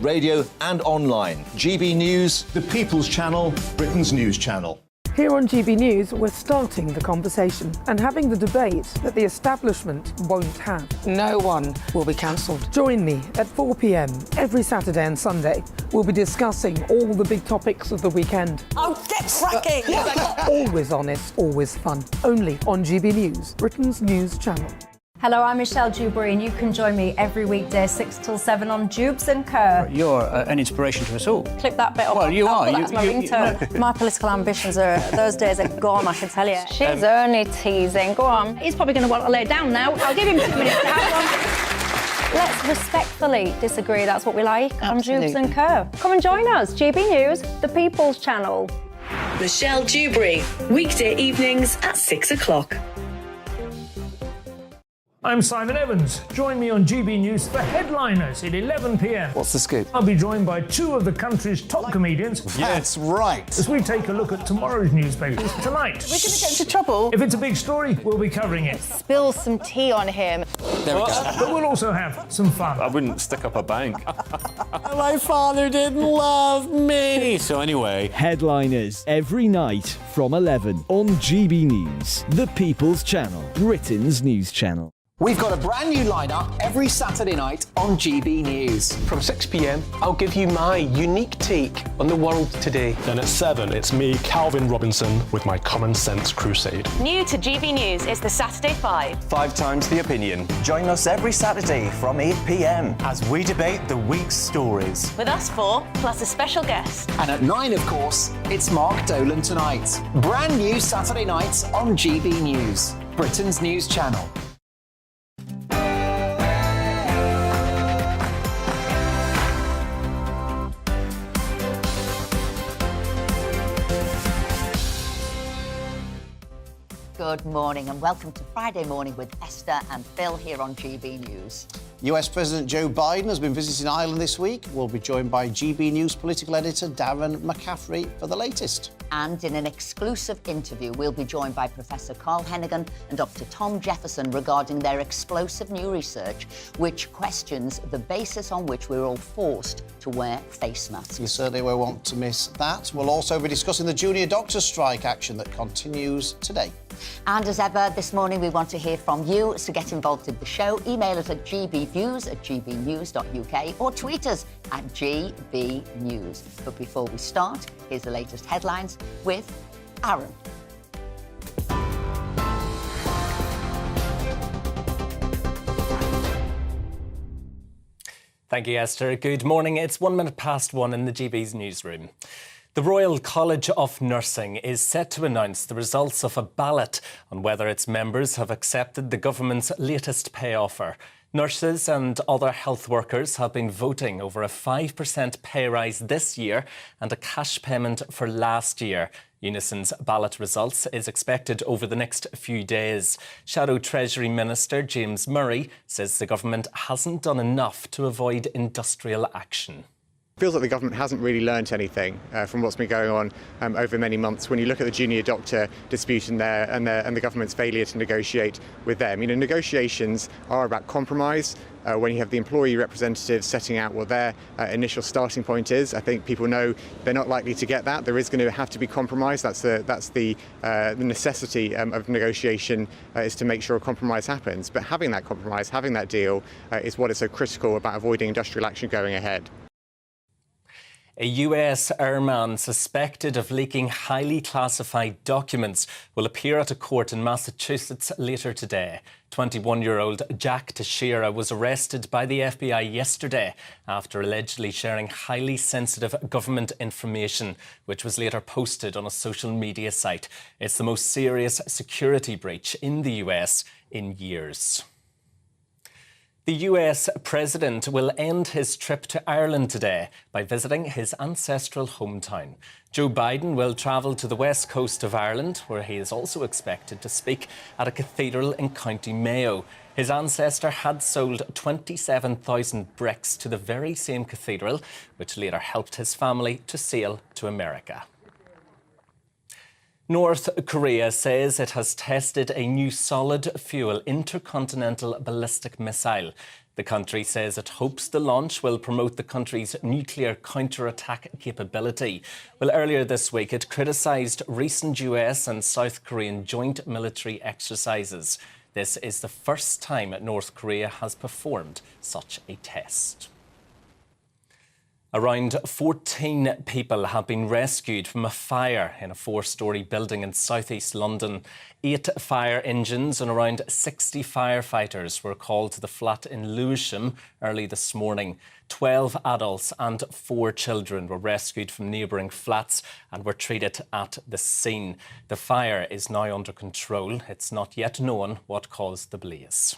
radio and online. GB News, the People's Channel, Britain's news channel. Here on GB News, we're starting the conversation and having the debate that the establishment won't have. No one will be cancelled. Join me at 4 p.m. every Saturday and Sunday. We'll be discussing all the big topics of the weekend. Oh, get cracking! Always honest, always fun. Only on GB News, Britain's news channel. Hello, I'm Michelle Dewberry, and you can join me every weekday 6 till 7 on Jubes and Kerr. You're an inspiration to us all. Clip that bit up. Well, you are. That's my ringtone. My political ambitions those days are gone, I can tell you. She's only teasing. Go on. He's probably going to want to lay down now. I'll give him 2 minutes to have one. Let's respectfully disagree. That's what we like on Jubes and Kerr. Come and join us. GB News, the People's Channel. Michelle Dewberry, weekday evenings at 6 o'clock. I'm Simon Evans. Join me on GB News for Headliners at 11 p.m. What's the scoop? I'll be joined by 2 of the country's top comedians. That's right. As we take a look at tomorrow's newspapers tonight. We're going to get into trouble. If it's a big story, we'll be covering it. Spill some tea on him. There we go. But we'll also have some fun. I wouldn't stick up a bank. My father didn't love me. So anyway, Headliners every night from 11 on GB News, the People's Channel, Britain's news channel. We've got a brand new lineup every Saturday night on GB News. From 6 p.m, I'll give you my unique take on the world today. Then at 7, it's me, Calvin Robinson, with my Common Sense Crusade. New to GB News is the Saturday 5. 5 times the opinion. Join us every Saturday from 8 p.m. as we debate the week's stories. With us 4, plus a special guest. And at 9, of course, it's Mark Dolan Tonight. Brand new Saturday nights on GB News, Britain's news channel. Good morning and welcome to Friday Morning with Esther and Phil here on GB News. US President Joe Biden has been visiting Ireland this week. We'll be joined by GB News political editor Darren McCaffrey for the latest. And in an exclusive interview, we'll be joined by Professor Carl Hennigan and Dr. Tom Jefferson regarding their explosive new research, which questions the basis on which we're all forced to wear face masks. You certainly won't want to miss that. We'll also be discussing the junior doctors' strike action that continues today. And as ever, this morning we want to hear from you, so get involved in the show. Email us at gbviews@gbnews.uk or tweet us at gbnews. But before we start, here's the latest headlines with Aaron. Thank you, Esther. Good morning. It's 1 minute past 1 in the GB's newsroom. The Royal College of Nursing is set to announce the results of a ballot on whether its members have accepted the government's latest pay offer. Nurses and other health workers have been voting over a 5% pay rise this year and a cash payment for last year. Unison's ballot results is expected over the next few days. Shadow Treasury Minister James Murray says the government hasn't done enough to avoid industrial action. It feels like the government hasn't really learnt anything from what's been going on over many months. When you look at the junior doctor dispute and the government's failure to negotiate with them, you know, negotiations are about compromise. When you have the employee representatives setting out what their initial starting point is, I think people know they're not likely to get that. There is going to have to be compromise. That's the necessity of negotiation is to make sure a compromise happens. But having that compromise, having that deal, is what is so critical about avoiding industrial action going ahead. A US airman suspected of leaking highly classified documents will appear at a court in Massachusetts later today. 21-year-old Jack Teixeira was arrested by the FBI yesterday after allegedly sharing highly sensitive government information, which was later posted on a social media site. It's the most serious security breach in the US in years. The US president will end his trip to Ireland today by visiting his ancestral hometown. Joe Biden will travel to the west coast of Ireland, where he is also expected to speak at a cathedral in County Mayo. His ancestor had sold 27,000 bricks to the very same cathedral, which later helped his family to sail to America. North Korea says it has tested a new solid-fuel intercontinental ballistic missile. The country says it hopes the launch will promote the country's nuclear counterattack capability. Well, earlier this week, it criticised recent US and South Korean joint military exercises. This is the first time North Korea has performed such a test. Around 14 people have been rescued from a fire in a 4-storey building in southeast London. 8 fire engines and around 60 firefighters were called to the flat in Lewisham early this morning. 12 adults and 4 children were rescued from neighbouring flats and were treated at the scene. The fire is now under control. It's not yet known what caused the blaze.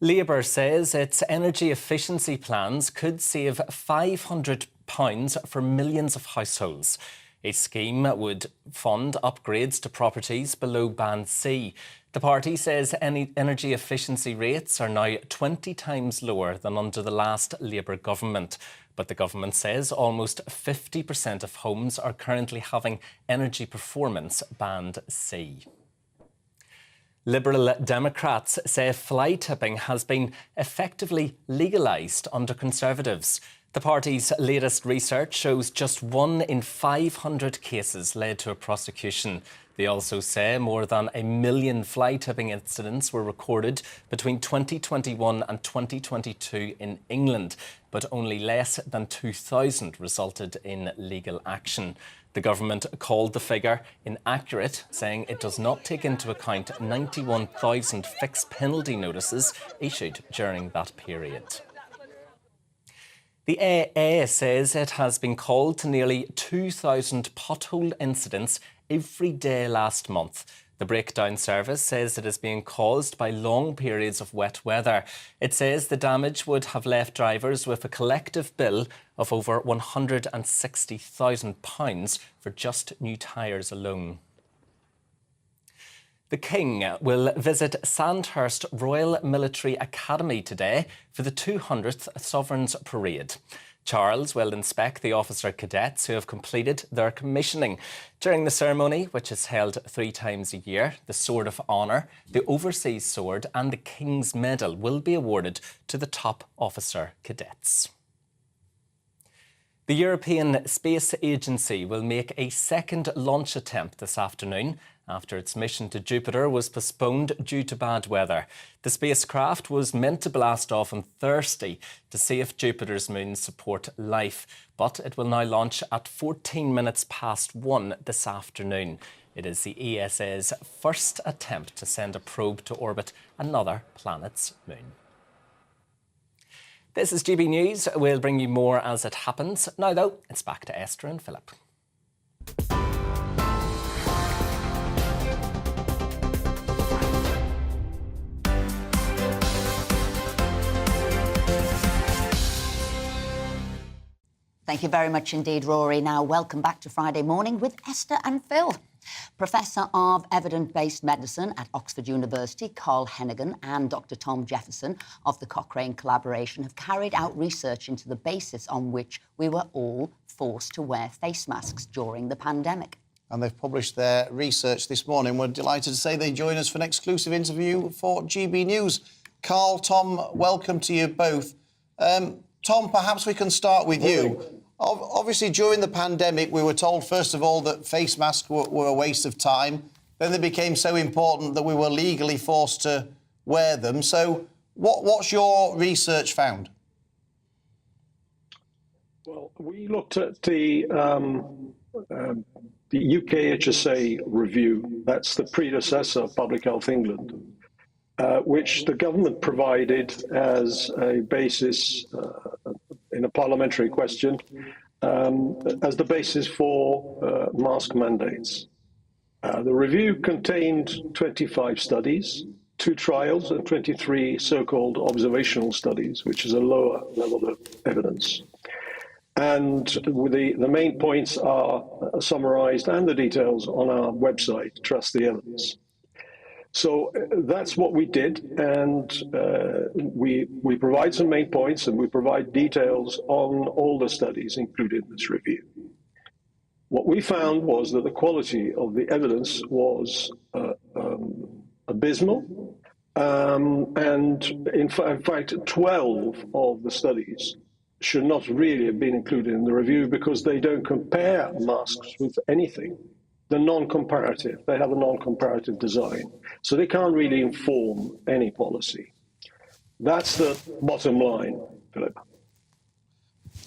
Labour says its energy efficiency plans could save £500 for millions of households. A scheme would fund upgrades to properties below Band C. The party says any energy efficiency rates are now 20 times lower than under the last Labour government. But the government says almost 50% of homes are currently having energy performance Band C. Liberal Democrats say fly tipping has been effectively legalised under Conservatives. The party's latest research shows just 1 in 500 cases led to a prosecution. They also say more than 1 million fly tipping incidents were recorded between 2021 and 2022 in England, but only less than 2,000 resulted in legal action. The government called the figure inaccurate, saying it does not take into account 91,000 fixed penalty notices issued during that period. The AA says it has been called to nearly 2,000 pothole incidents every day last month. The breakdown service says it is being caused by long periods of wet weather. It says the damage would have left drivers with a collective bill of over £160,000 for just new tyres alone. The King will visit Sandhurst Royal Military Academy today for the 200th Sovereign's Parade. Charles will inspect the officer cadets who have completed their commissioning. During the ceremony, which is held 3 times a year, the Sword of Honour, the Overseas Sword and the King's Medal will be awarded to the top officer cadets. The European Space Agency will make a second launch attempt this afternoon after its mission to Jupiter was postponed due to bad weather. The spacecraft was meant to blast off on Thursday to see if Jupiter's moons support life, but it will now launch at 14 minutes past 1 this afternoon. It is the ESA's first attempt to send a probe to orbit another planet's moon. This is GB News. We'll bring you more as it happens. Now, though, it's back to Esther and Philip. Thank you very much indeed, Rory. Now, welcome back to Friday Morning with Esther and Phil. Professor of Evidence-Based Medicine at Oxford University, Carl Hennigan, and Dr. Tom Jefferson of the Cochrane Collaboration have carried out research into the basis on which we were all forced to wear face masks during the pandemic. And they've published their research this morning. We're delighted to say they join us for an exclusive interview for GB News. Carl, Tom, welcome to you both. Tom, perhaps we can start with you. Obviously, during the pandemic, we were told, first of all, that face masks were a waste of time. Then they became so important that we were legally forced to wear them. So what's your research found? Well, we looked at the UK HSA review. That's the predecessor of Public Health England, which the government provided as a basis in a parliamentary question as the basis for mask mandates. The review contained 25 studies, 2 trials and 23 so-called observational studies, which is a lower level of evidence. And the main points are summarized and the details on our website, Trust the Evidence. So that's what we did, and we provide some main points and we provide details on all the studies included in this review. What we found was that the quality of the evidence was abysmal, And in fact, 12 of the studies should not really have been included in the review because they don't compare masks with anything. They're non-comparative. They have a non-comparative design. So they can't really inform any policy. That's the bottom line, Philip.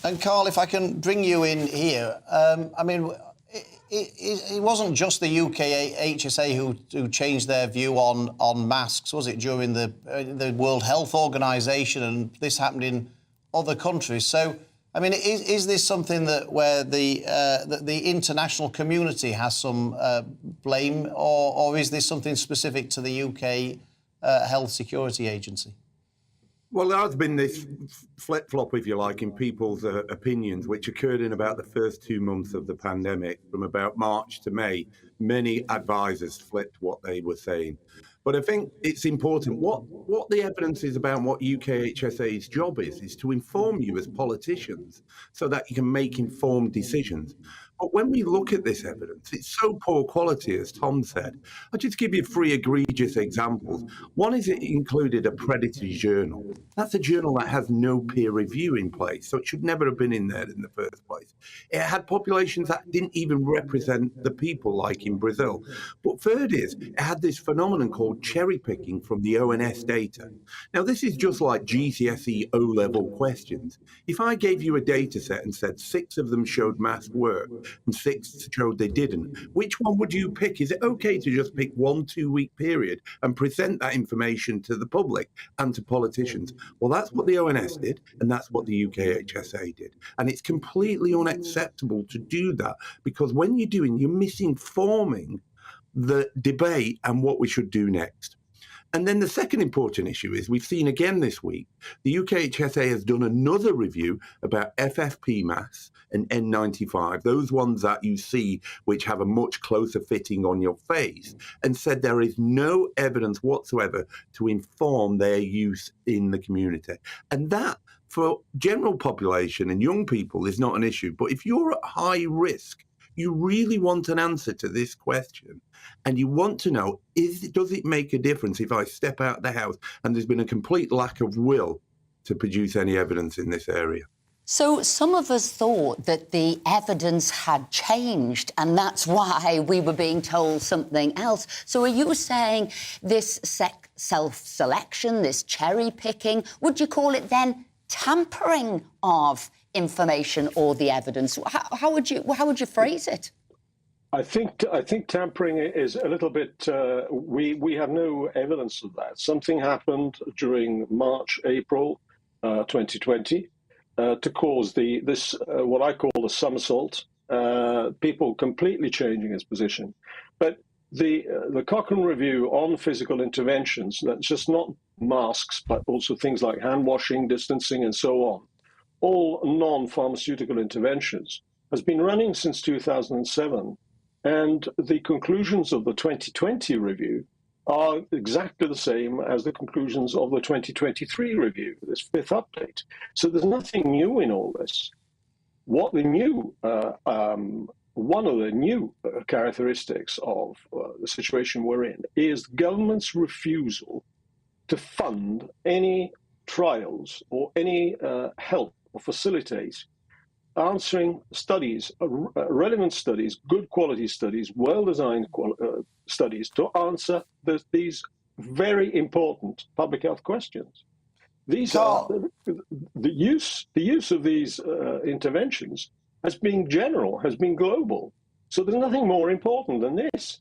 And Carl, if I can bring you in here, I mean, it wasn't just the UK HSA who changed their view on masks, was it, during the World Health Organization, and this happened in other countries. So, I mean, is this something where the international community has some blame, or is this something specific to the UK Health Security Agency? Well, there has been this flip-flop, if you like, in people's opinions, which occurred in about the first 2 months of the pandemic. From about March to May, many advisors flipped what they were saying. But I think it's important. What the evidence is about what UK HSA's job is to inform you as politicians so that you can make informed decisions. But when we look at this evidence, it's so poor quality, as Tom said. I'll just give you 3 egregious examples. One is it included a predatory journal. That's a journal that has no peer review in place, so it should never have been in there in the first place. It had populations that didn't even represent the people, like in Brazil. But third is, it had this phenomenon called cherry picking from the ONS data. Now, this is just like GCSE O-level questions. If I gave you a data set and said 6 of them showed mask work, and 6 showed they didn't, which one would you pick? Is it okay to just pick 1 2-week period and present that information to the public and to politicians? Well, that's what the ONS did, and that's what the UK HSA did. And it's completely unacceptable to do that, because when you're misinforming the debate and what we should do next. And then the second important issue is we've seen again this week, the UK HSA has done another review about FFP masks and N95, those ones that you see which have a much closer fitting on your face, and said there is no evidence whatsoever to inform their use in the community. And that, for general population and young people, is not an issue. But if you're at high risk, you really want an answer to this question. And you want to know, does it make a difference if I step out of the house and there's been a complete lack of will to produce any evidence in this area? So some of us thought that the evidence had changed and that's why we were being told something else. So are you saying this self-selection, this cherry-picking, would you call it then tampering of information or the evidence? How would you phrase it? I think tampering is a little bit. We have no evidence of that. Something happened during March, April, 2020, to cause this what I call a somersault. People completely changing its position. But the Cochrane review on physical interventions, that's just not masks, but also things like hand washing, distancing, and so on, all non-pharmaceutical interventions, has been running since 2007. And the conclusions of the 2020 review are exactly the same as the conclusions of the 2023 review, this 5th update. So there's nothing new in all this. What the new, one of the new characteristics of the situation we're in is government's refusal to fund any trials or any help or facilitate answering studies, relevant studies, good quality studies, well-designed studies to answer these very important public health questions. These are the use of these interventions has been general, has been global. So there's nothing more important than this.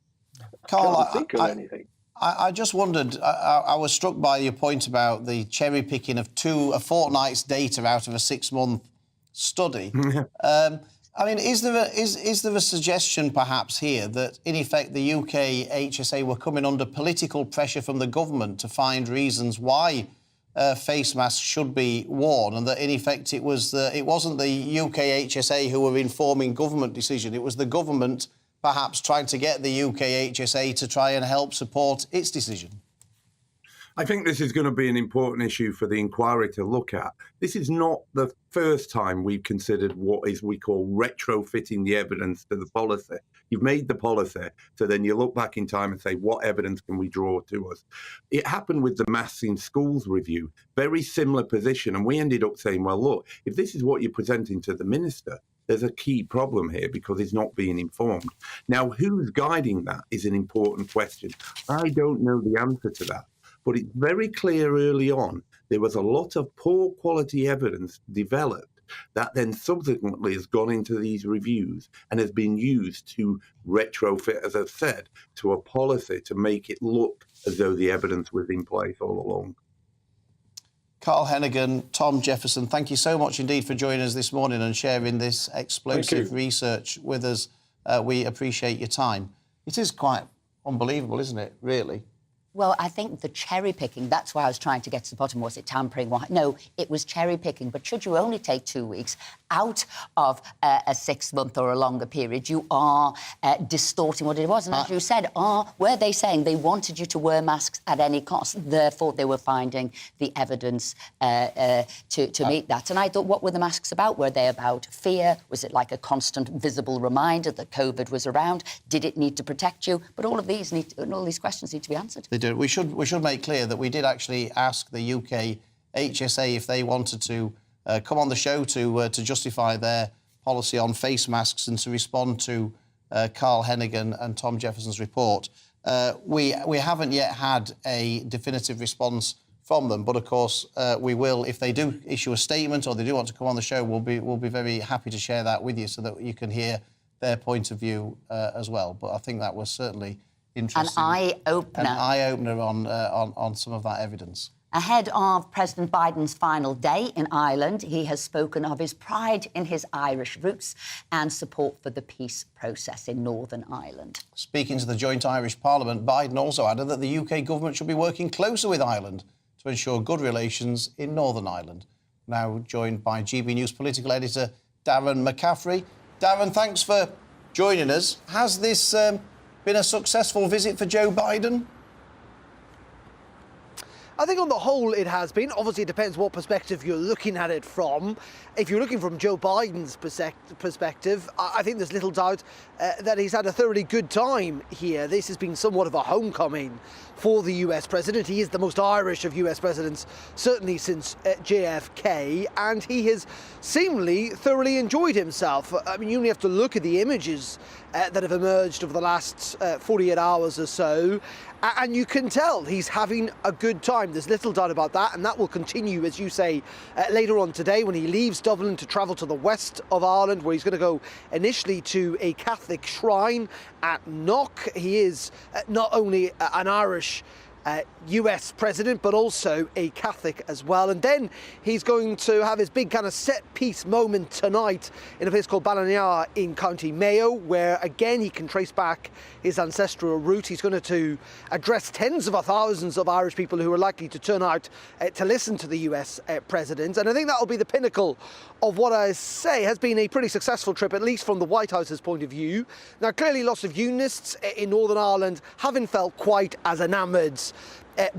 Carl, I can't think of anything. I just wondered, I was struck by your point about the cherry picking of a fortnight's data out of a 6-month study. I mean, is there a suggestion perhaps here that in effect the UK HSA were coming under political pressure from the government to find reasons why face masks should be worn, and that in effect it wasn't the UK HSA who were informing government decision, it was the government perhaps trying to get the UK HSA to try and help support its decision? I think this is going to be an important issue for the inquiry to look at. This is not the first time we've considered what we call retrofitting the evidence to the policy. You've made the policy, so then you look back in time and say, what evidence can we draw to us? It happened with the Masks in Schools review, very similar position, and we ended up saying, well, look, if this is what you're presenting to the minister, there's a key problem here because he's not being informed. Now, who's guiding that is an important question. I don't know the answer to that. But it's very clear early on there was a lot of poor quality evidence developed that then subsequently has gone into these reviews and has been used to retrofit, as I've said, to a policy to make it look as though the evidence was in place all along. Carl Hennigan, Tom Jefferson, thank you so much indeed for joining us this morning and sharing this explosive research with us. We appreciate your time. It is quite unbelievable, isn't it, really? Well, I think the cherry-picking, that's why I was trying to get to the bottom. Was it tampering? No, it was cherry-picking. But should you only take 2 weeks out of a 6-month or a longer period, you are distorting what it was. And as you said, were they saying they wanted you to wear masks at any cost? Therefore, they were finding the evidence to meet that. And I thought, what were the masks about? Were they about fear? Was it like a constant visible reminder that COVID was around? Did it need to protect you? But all these questions need to be answered. We should make clear that we did actually ask the UK HSA if they wanted to come on the show to justify their policy on face masks and to respond to Carl Hennigan and Tom Jefferson's report. We haven't yet had a definitive response from them, but of course we will, if they do issue a statement or they do want to come on the show, we'll be very happy to share that with you so that you can hear their point of view as well. But I think that was certainly interesting. An eye-opener on some of that evidence. Ahead of President Biden's final day in Ireland, he has spoken of his pride in his Irish roots and support for the peace process in Northern Ireland. Speaking to the joint Irish Parliament, Biden also added that the UK government should be working closer with Ireland to ensure good relations in Northern Ireland. Now joined by GB News political editor Darren McCaffrey. Darren, thanks for joining us. Has this been a successful visit for Joe Biden? I think on the whole it has been. Obviously, it depends what perspective you're looking at it from. If you're looking from Joe Biden's perspective, I think there's little doubt that he's had a thoroughly good time here. This has been somewhat of a homecoming for the US president. He is the most Irish of US presidents, certainly since JFK, and he has seemingly thoroughly enjoyed himself. I mean, you only have to look at the images that have emerged over the last 48 hours or so, and you can tell he's having a good time. There's little doubt about that, and that will continue, as you say, later on today when he leaves Dublin to travel to the west of Ireland, where he's going to go initially to a Catholic shrine at Knock. He is not only an Irish US president, but also a Catholic as well. And then he's going to have his big kind of set-piece moment tonight in a place called Ballina in County Mayo, where again he can trace back his ancestral route. He's going to address tens of thousands of Irish people who are likely to turn out to listen to the US president. And I think that will be the pinnacle of what I say has been a pretty successful trip, at least from the White House's point of view. Now, clearly lots of unionists in Northern Ireland haven't felt quite as enamoured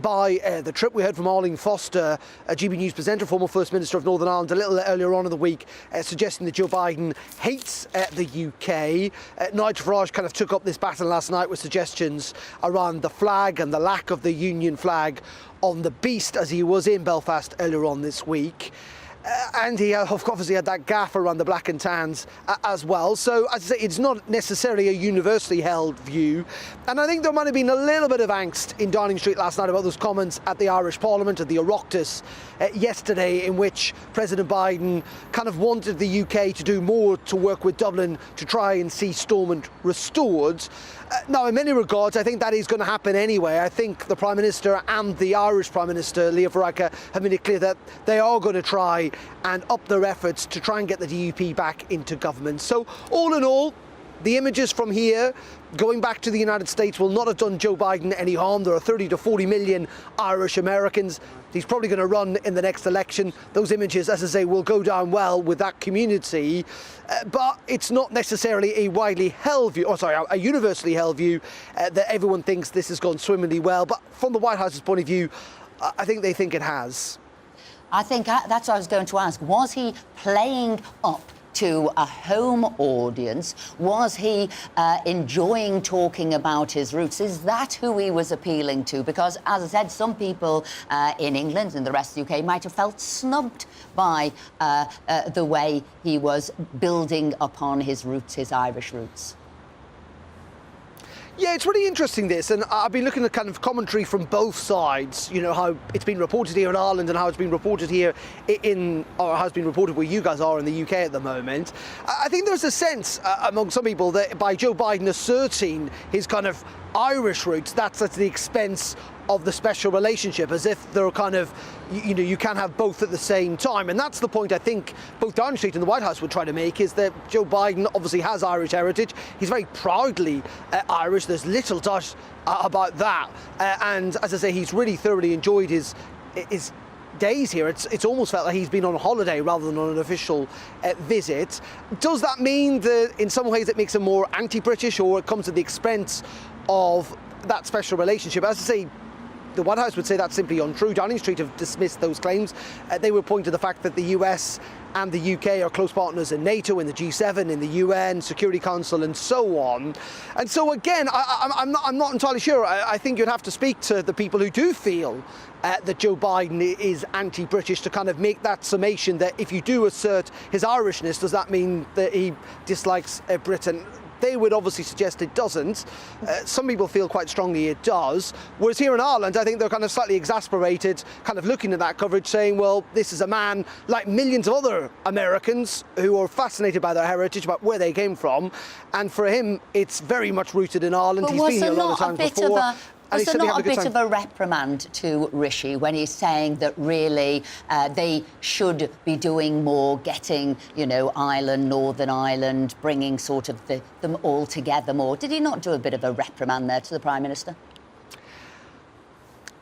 by the trip. We heard from Arlene Foster, a GB News presenter, former First Minister of Northern Ireland, a little earlier on in the week, suggesting that Joe Biden hates the UK. Nigel Farage kind of took up this battle last night with suggestions around the flag and the lack of the Union flag on the beast as he was in Belfast earlier on this week. And he obviously had that gaffe around the black and tans as well. So, as I say, it's not necessarily a universally held view. And I think there might have been a little bit of angst in Downing Street last night about those comments at the Irish Parliament, at the Oireachtas yesterday, in which President Biden kind of wanted the UK to do more to work with Dublin to try and see Stormont restored. Now, in many regards, I think that is going to happen anyway. I think the Prime Minister and the Irish Prime Minister, Leo Varadkar, have made it clear that they are going to try and up their efforts to try and get the DUP back into government. So, all in all, the images from here going back to the United States will not have done Joe Biden any harm. There are 30 to 40 million Irish Americans. He's probably going to run in the next election. Those images, as I say, will go down well with that community. But it's not necessarily a widely held view, a universally held view that everyone thinks this has gone swimmingly well. But from the White House's point of view, I think they think it has. I think that's what I was going to ask. Was he playing up to a home audience? Was he enjoying talking about his roots? Is that who he was appealing to? Because, as I said, some people in England and the rest of the UK might have felt snubbed by the way he was building upon his roots, his Irish roots. Yeah, it's really interesting, this, and I've been looking at kind of commentary from both sides, you know, how it's been reported here in Ireland and how it's been reported here or how it's been reported where you guys are in the UK at the moment. I think there's a sense among some people that by Joe Biden asserting his kind of Irish roots, that's at the expense of the special relationship, as if they're kind of, you know, you can't have both at the same time. And that's the point I think both Downing Street and the White House would try to make, is that Joe Biden obviously has Irish heritage. He's very proudly Irish. There's little doubt about that. And as I say, he's really thoroughly enjoyed his days here. It's almost felt like he's been on holiday rather than on an official visit. Does that mean that in some ways it makes him more anti-British, or it comes at the expense of that special relationship? As I say, the White House would say that's simply untrue. Downing Street have dismissed those claims. They would point to the fact that the US and the UK are close partners in NATO, in the G7, in the UN, Security Council, and so on. And so again, I'm not entirely sure. I think you'd have to speak to the people who do feel that Joe Biden is anti-British to kind of make that summation that if you do assert his Irishness, does that mean that he dislikes Britain? They would obviously suggest it doesn't. Some people feel quite strongly it does. Whereas here in Ireland, I think they're kind of slightly exasperated, kind of looking at that coverage, saying, well, this is a man like millions of other Americans who are fascinated by their heritage, about where they came from. And for him, it's very much rooted in Ireland. But he's been here a lot of times before. Was there not a bit of a reprimand to Rishi when he's saying that really they should be doing more, getting, you know, Ireland, Northern Ireland, bringing sort of them all together more? Did he not do a bit of a reprimand there to the Prime Minister?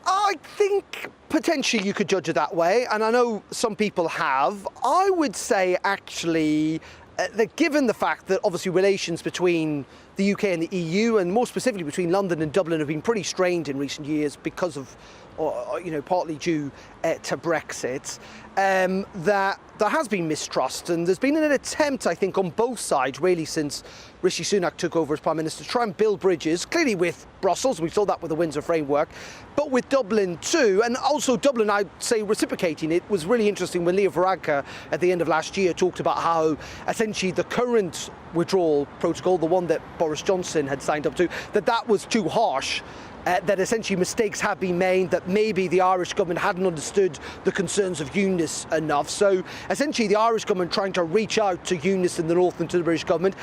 I think potentially you could judge it that way, and I know some people have. I would say, actually, that given the fact that obviously relations between the UK and the EU, and more specifically between London and Dublin, have been pretty strained in recent years because of, or, you know, partly due to Brexit, that there has been mistrust, and there's been an attempt, I think, on both sides, really, since Rishi Sunak took over as Prime Minister, to try and build bridges, clearly with Brussels. We saw that with the Windsor Framework, but with Dublin too, and also Dublin, I'd say, reciprocating. It was really interesting when Leo Varadkar at the end of last year talked about how essentially the current withdrawal protocol, the one that Boris Johnson had signed up to, that was too harsh. That essentially mistakes have been made, that maybe the Irish government hadn't understood the concerns of unionists enough. So essentially the Irish government trying to reach out to unionists in the north and to the British government.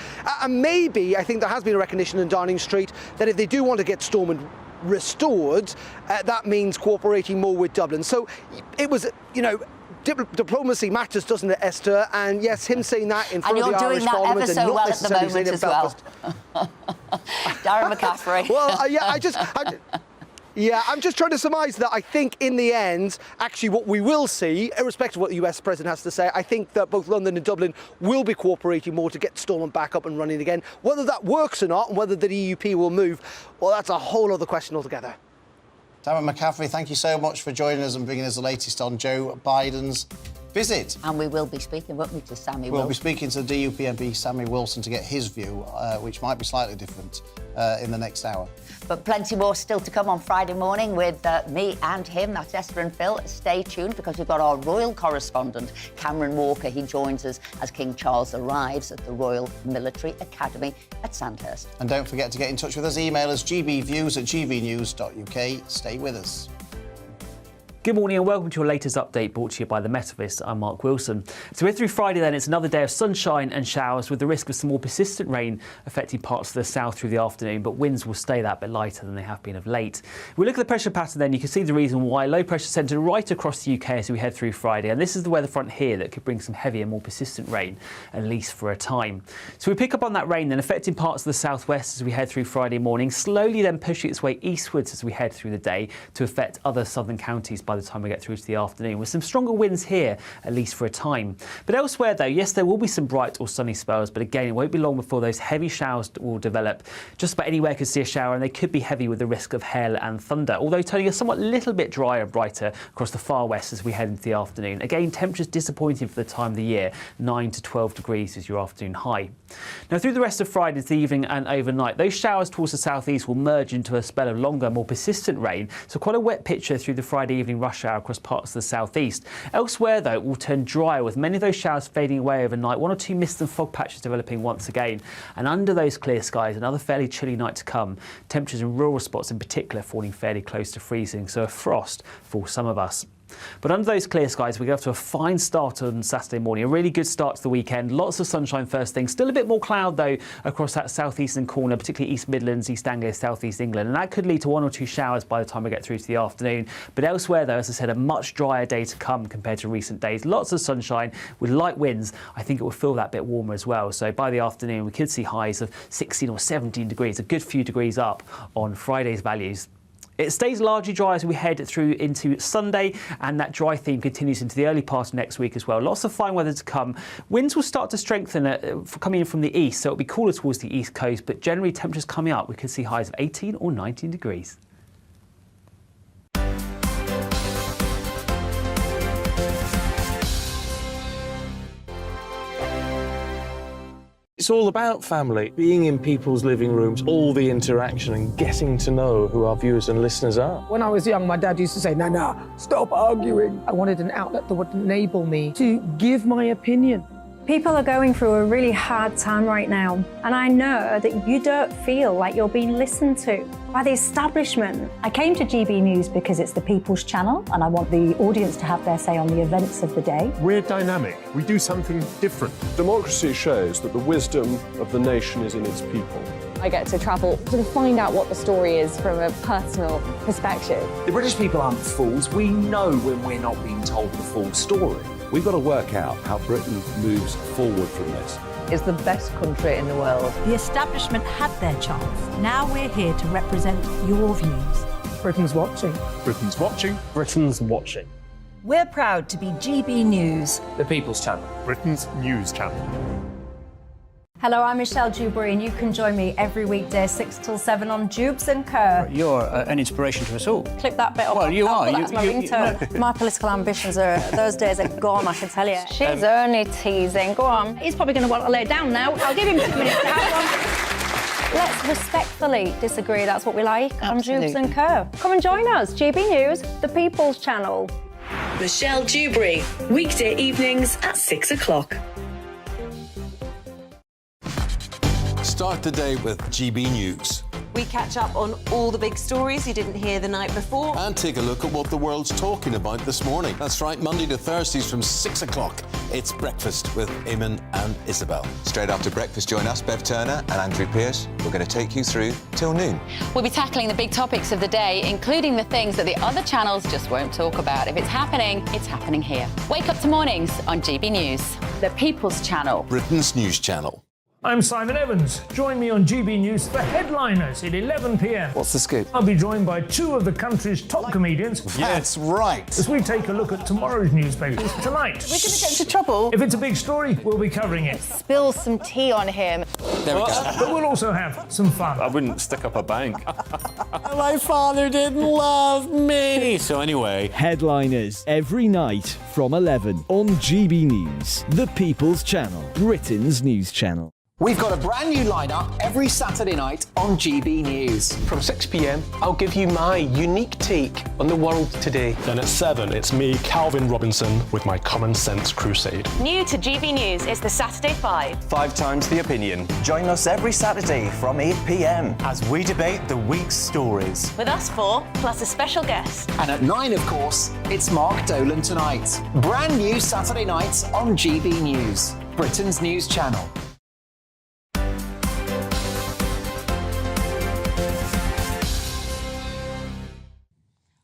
And maybe, I think there has been a recognition in Downing Street that if they do want to get Stormont restored, that means cooperating more with Dublin. So it was, you know, diplomacy matters, doesn't it, Esther? And yes, him saying that in front of the Irish Parliament, and not well necessarily saying it in Belfast. Darren McCaffrey. Well, yeah, I'm just trying to surmise that I think in the end, actually what we will see, irrespective of what the US President has to say, I think that both London and Dublin will be cooperating more to get Stormont back up and running again. Whether that works or not, and whether the EUP will move, well, that's a whole other question altogether. Darren McCaffrey, thank you so much for joining us and bringing us the latest on Joe Biden's visit. And we will be speaking, won't we, to Sammy Wilson? We'll be speaking to DUP MP Sammy Wilson to get his view, which might be slightly different in the next hour. But plenty more still to come on Friday morning with me and him. That's Esther and Phil. Stay tuned, because we've got our royal correspondent, Cameron Walker. He joins us as King Charles arrives at the Royal Military Academy at Sandhurst. And don't forget to get in touch with us. Email us gbviews@gbnews.uk. Stay with us. Good morning and welcome to your latest update brought to you by The Metavist. I'm Mark Wilson. So we're through Friday then. It's another day of sunshine and showers with the risk of some more persistent rain affecting parts of the south through the afternoon, but winds will stay that bit lighter than they have been of late. We look at the pressure pattern then, you can see the reason why. Low pressure centred right across the UK as we head through Friday, and this is the weather front here that could bring some heavier, more persistent rain, at least for a time. So we pick up on that rain then affecting parts of the southwest as we head through Friday morning, slowly then pushing its way eastwards as we head through the day to affect other southern counties by the time we get through to the afternoon, with some stronger winds here, at least for a time. But elsewhere, though, yes, there will be some bright or sunny spells, but again, it won't be long before those heavy showers will develop. Just about anywhere could see a shower, and they could be heavy with the risk of hail and thunder, although turning a somewhat little bit drier and brighter across the far west as we head into the afternoon. Again, temperatures disappointing for the time of the year. 9 to 12 degrees is your afternoon high. Now, through the rest of Friday into the evening and overnight, those showers towards the southeast will merge into a spell of longer, more persistent rain, so quite a wet picture through the Friday evening rush hour across parts of the southeast. Elsewhere, though, it will turn drier, with many of those showers fading away overnight, one or two mist and fog patches developing once again. And under those clear skies, another fairly chilly night to come. Temperatures in rural spots in particular falling fairly close to freezing, so a frost for some of us. But under those clear skies, we get off to a fine start on Saturday morning, a really good start to the weekend. Lots of sunshine first thing. Still a bit more cloud, though, across that southeastern corner, particularly East Midlands, East Anglia, southeast England. And that could lead to one or two showers by the time we get through to the afternoon. But elsewhere, though, as I said, a much drier day to come compared to recent days. Lots of sunshine with light winds. I think it will feel that bit warmer as well. So by the afternoon, we could see highs of 16 or 17 degrees, a good few degrees up on Friday's values. It stays largely dry as we head through into Sunday, and that dry theme continues into the early part of next week as well. Lots of fine weather to come. Winds will start to strengthen coming in from the east, so it'll be cooler towards the east coast, but generally temperatures coming up, we could see highs of 18 or 19 degrees. It's all about family, being in people's living rooms, all the interaction and getting to know who our viewers and listeners are. When I was young, my dad used to say, "Nana, stop arguing." I wanted an outlet that would enable me to give my opinion. People are going through a really hard time right now, and I know that you don't feel like you're being listened to by the establishment. I came to GB News because it's the People's Channel, and I want the audience to have their say on the events of the day. We're dynamic. We do something different. Democracy shows that the wisdom of the nation is in its people. I get to travel to find out what the story is from a personal perspective. The British people aren't fools. We know when we're not being told the full story. We've got to work out how Britain moves forward from this. It's the best country in the world. The establishment had their chance. Now we're here to represent your views. Britain's watching. Britain's watching. Britain's watching. We're proud to be GB News. The People's Channel. Britain's news channel. Hello, I'm Michelle Dewberry, and you can join me every weekday 6 till 7 on Jubes and Kerr. You're an inspiration to us all. Clip that bit off. Well, you are. That's my ringtone. My political ambitions those days are gone, I can tell you. She's only teasing. Go on. He's probably going to want to lay down now. I'll give him 2 minutes to have one. Let's respectfully disagree. That's what we like on Jubes and Kerr. Come and join us. GB News, the People's Channel. Michelle Dewberry, weekday evenings at 6 o'clock. Start the day with GB News. We catch up on all the big stories you didn't hear the night before. And take a look at what the world's talking about this morning. That's right, Monday to Thursdays from 6 o'clock. It's Breakfast with Eamon and Isabel. Straight after breakfast, join us, Bev Turner and Andrew Pearce. We're going to take you through till noon. We'll be tackling the big topics of the day, including the things that the other channels just won't talk about. If it's happening here. Wake up to mornings on GB News, the People's Channel. Britain's news channel. I'm Simon Evans. Join me on GB News for Headliners at 11 p.m. What's the scoop? I'll be joined by two of the country's top comedians. That's right. As we take a look at tomorrow's newspapers tonight. We're going to get into trouble. If it's a big story, we'll be covering it. Spill some tea on him. There we go. But we'll also have some fun. I wouldn't stick up a bank. My father didn't love me. So anyway. Headliners every night from 11 on GB News, the People's Channel, Britain's news channel. We've got a brand new lineup every Saturday night on GB News. From 6 p.m, I'll give you my unique take on the world today. Then at 7, it's me, Calvin Robinson, with my Common Sense Crusade. New to GB News is the Saturday 5. 5 times the opinion. Join us every Saturday from 8 p.m. as we debate the week's stories. With us 4, plus a special guest. And at 9, of course, it's Mark Dolan Tonight. Brand new Saturday nights on GB News, Britain's news channel.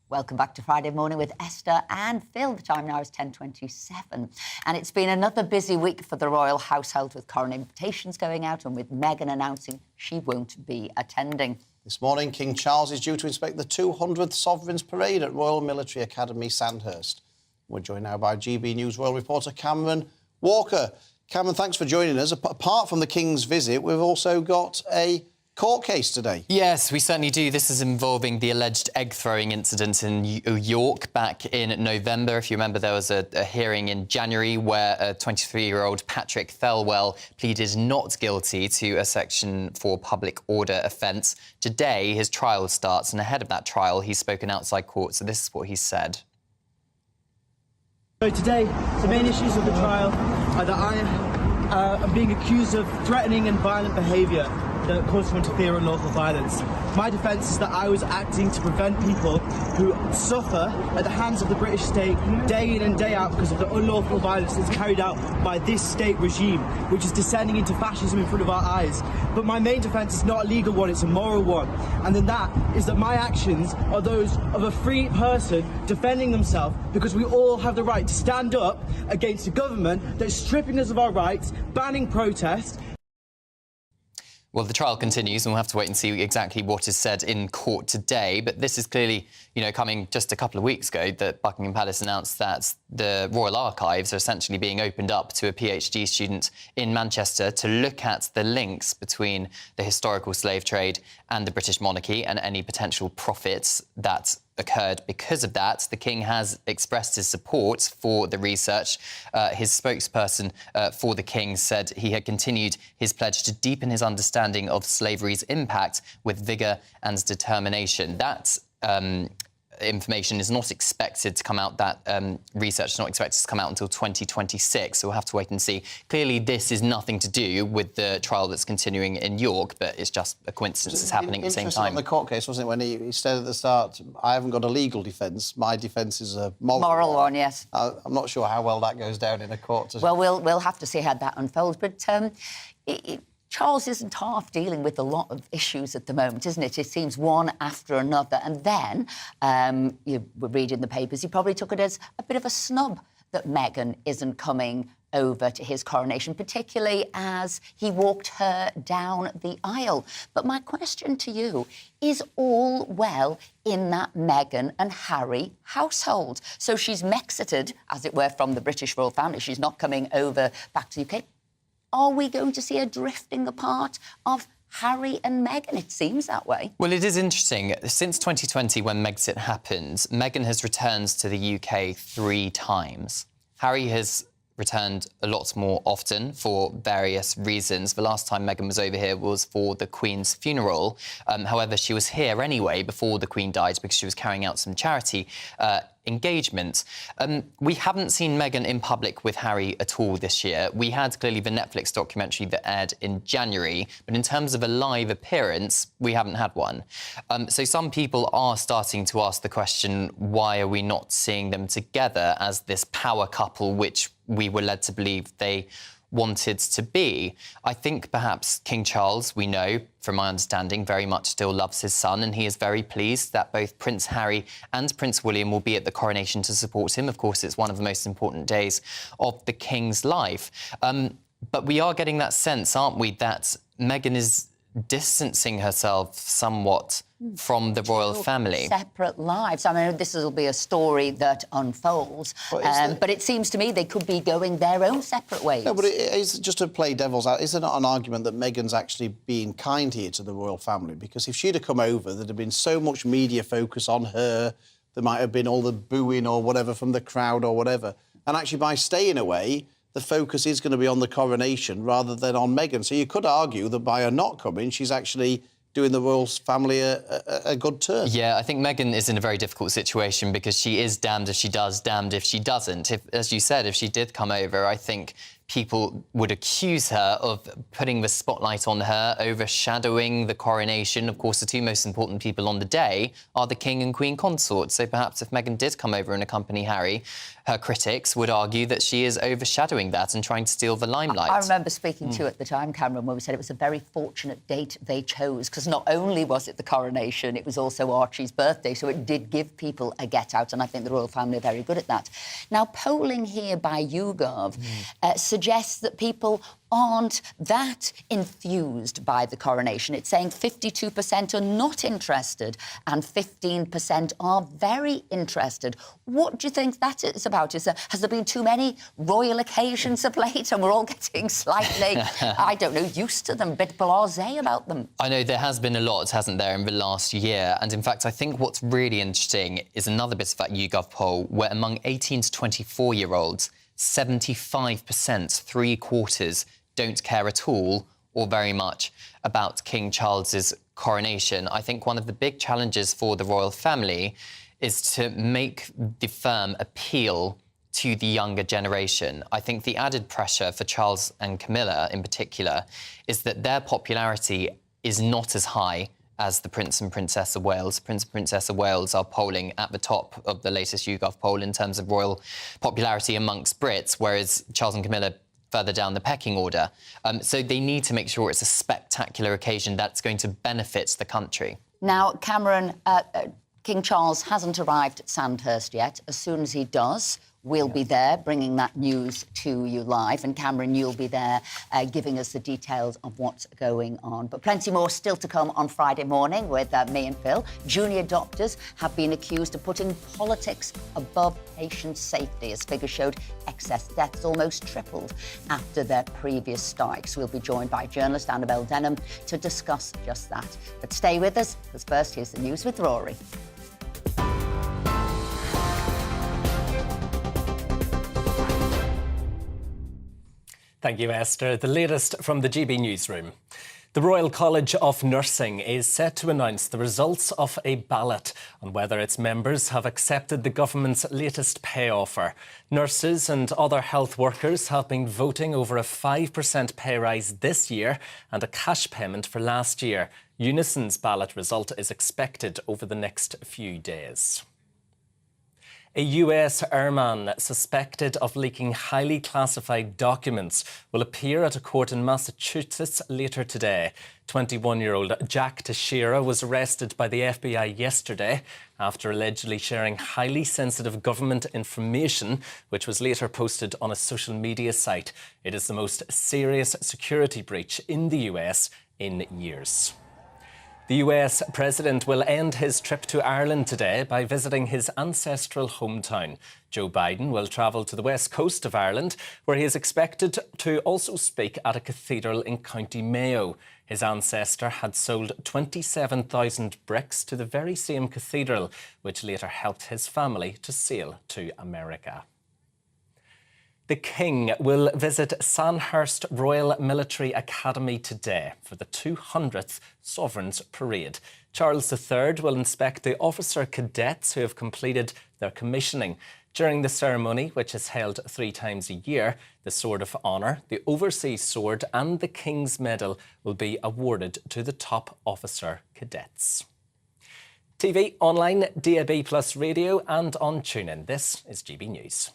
Welcome back to Friday Morning with Esther and Phil. The time now is 10:27. And it's been another busy week for the royal household, with current invitations going out and with Meghan announcing she won't be attending. This morning, King Charles is due to inspect the 200th Sovereign's Parade at Royal Military Academy, Sandhurst. We're joined now by GB News Royal reporter Cameron Walker. Cameron, thanks for joining us. Apart from the King's visit, we've also got a court case today. Yes, we certainly do. This is involving the alleged egg-throwing incident in York back in November. If you remember, there was a hearing in January where a 23-year-old Patrick Thelwell pleaded not guilty to a Section 4 public order offence. Today, his trial starts, and ahead of that trial, he's spoken outside court. So this is what he said. So today, the main issues of the trial are that I am being accused of threatening and violent behaviour that caused to interfere in local violence. My defence is that I was acting to prevent people who suffer at the hands of the British state day in and day out because of the unlawful violence that's carried out by this state regime, which is descending into fascism in front of our eyes. But my main defence is not a legal one, it's a moral one. And then that is that my actions are those of a free person defending themselves, because we all have the right to stand up against a government that's stripping us of our rights, banning protest. Well, the trial continues, and we'll have to wait and see exactly what is said in court today. But this is clearly, coming just a couple of weeks ago that Buckingham Palace announced that the Royal Archives are essentially being opened up to a PhD student in Manchester to look at the links between the historical slave trade and the British monarchy and any potential profits that occurred because of that. The King has expressed his support for the research. His spokesperson for the King said he had continued his pledge to deepen his understanding of slavery's impact with vigour and determination. That information is not expected to come out, that research is not expected to come out until 2026, so we'll have to wait and see. Clearly, this is nothing to do with the trial that's continuing in York, but it's just a coincidence it's happening at the same time. On the court case, wasn't it, when he said at the start, I haven't got a legal defence, my defence is a moral one, yes. I'm not sure how well that goes down in a court. Well, we'll have to see how that unfolds, but Charles isn't half dealing with a lot of issues at the moment, isn't it? It seems one after another. And then, you were reading the papers, he probably took it as a bit of a snub that Meghan isn't coming over to his coronation, particularly as he walked her down the aisle. But my question to you, is all well in that Meghan and Harry household? So she's Mexited, as it were, from the British royal family. She's not coming over back to the UK. Are we going to see a drifting apart of Harry and Meghan? It seems that way. Well, it is interesting. Since 2020, when Megxit happened, Meghan has returned to the UK 3 times. Harry has returned a lot more often for various reasons. The last time Meghan was over here was for the Queen's funeral. However, she was here anyway before the Queen died because she was carrying out some charity engagement. We haven't seen Meghan in public with Harry at all this year. We had clearly the Netflix documentary that aired in January, but in terms of a live appearance, we haven't had one. So some people are starting to ask the question, why are we not seeing them together as this power couple, which we were led to believe they wanted to be? I think perhaps King Charles, we know, from my understanding, very much still loves his son, and he is very pleased that both Prince Harry and Prince William will be at the coronation to support him. Of course, it's one of the most important days of the King's life. But we are getting that sense, aren't we, that Meghan is distancing herself somewhat from the royal family. Separate lives. I mean, this will be a story that unfolds, but it seems to me they could be going their own separate ways. No, but it is, just to play devil's out, is there not an argument that Meghan's actually being kind here to the royal family? Because if she'd have come over, there'd have been so much media focus on her, there might have been all the booing or whatever from the crowd or whatever. And actually, by staying away, the focus is going to be on the coronation rather than on Meghan. So you could argue that by her not coming, she's actually doing the royal family a good turn. Yeah, I think Meghan is in a very difficult situation because she is damned if she does, damned if she doesn't. If, as you said, if she did come over, I think people would accuse her of putting the spotlight on her, overshadowing the coronation. Of course, the 2 most important people on the day are the King and Queen consorts. So perhaps if Meghan did come over and accompany Harry, her critics would argue that she is overshadowing that and trying to steal the limelight. I remember speaking to you at the time, Cameron, where we said it was a very fortunate date they chose, because not only was it the coronation, it was also Archie's birthday, so it did give people a get-out, and I think the royal family are very good at that. Now, polling here by YouGov suggests that people aren't that enthused by the coronation. It's saying 52% are not interested and 15% are very interested. What do you think that is about? Has there been too many royal occasions of late and we're all getting slightly, I don't know, used to them, a bit blasé about them? I know there has been a lot, hasn't there, in the last year. And in fact, I think what's really interesting is another bit of that YouGov poll where among 18 to 24-year-olds, 75%, 3/4, don't care at all or very much about King Charles's coronation. I think one of the big challenges for the royal family is to make the firm appeal to the younger generation. I think the added pressure for Charles and Camilla in particular is that their popularity is not as high as the Prince and Princess of Wales. Prince and Princess of Wales are polling at the top of the latest YouGov poll in terms of royal popularity amongst Brits, whereas Charles and Camilla further down the pecking order. So they need to make sure it's a spectacular occasion that's going to benefit the country. Now, Cameron, King Charles hasn't arrived at Sandhurst yet. As soon as he does, we'll be there bringing that news to you live. And Cameron, you'll be there giving us the details of what's going on. But plenty more still to come on Friday morning with me and Phil. Junior doctors have been accused of putting politics above patient safety. As figures showed, excess deaths almost tripled after their previous strikes. We'll be joined by journalist Annabel Denham to discuss just that. But stay with us, because first here's the news with Rory. Thank you, Esther. The latest from the GB Newsroom. The Royal College of Nursing is set to announce the results of a ballot on whether its members have accepted the government's latest pay offer. Nurses and other health workers have been voting over a 5% pay rise this year and a cash payment for last year. Unison's ballot result is expected over the next few days. A US airman suspected of leaking highly classified documents will appear at a court in Massachusetts later today. 21-year-old Jack Teixeira was arrested by the FBI yesterday after allegedly sharing highly sensitive government information, which was later posted on a social media site. It is the most serious security breach in the US in years. The US president will end his trip to Ireland today by visiting his ancestral hometown. Joe Biden will travel to the west coast of Ireland, where he is expected to also speak at a cathedral in County Mayo. His ancestor had sold 27,000 bricks to the very same cathedral, which later helped his family to sail to America. The King will visit Sandhurst Royal Military Academy today for the 200th Sovereign's Parade. Charles III will inspect the officer cadets who have completed their commissioning. During the ceremony, which is held 3 times a year, the Sword of Honour, the Overseas Sword and the King's Medal will be awarded to the top officer cadets. TV, online, DAB+ radio and on TuneIn. This is GB News.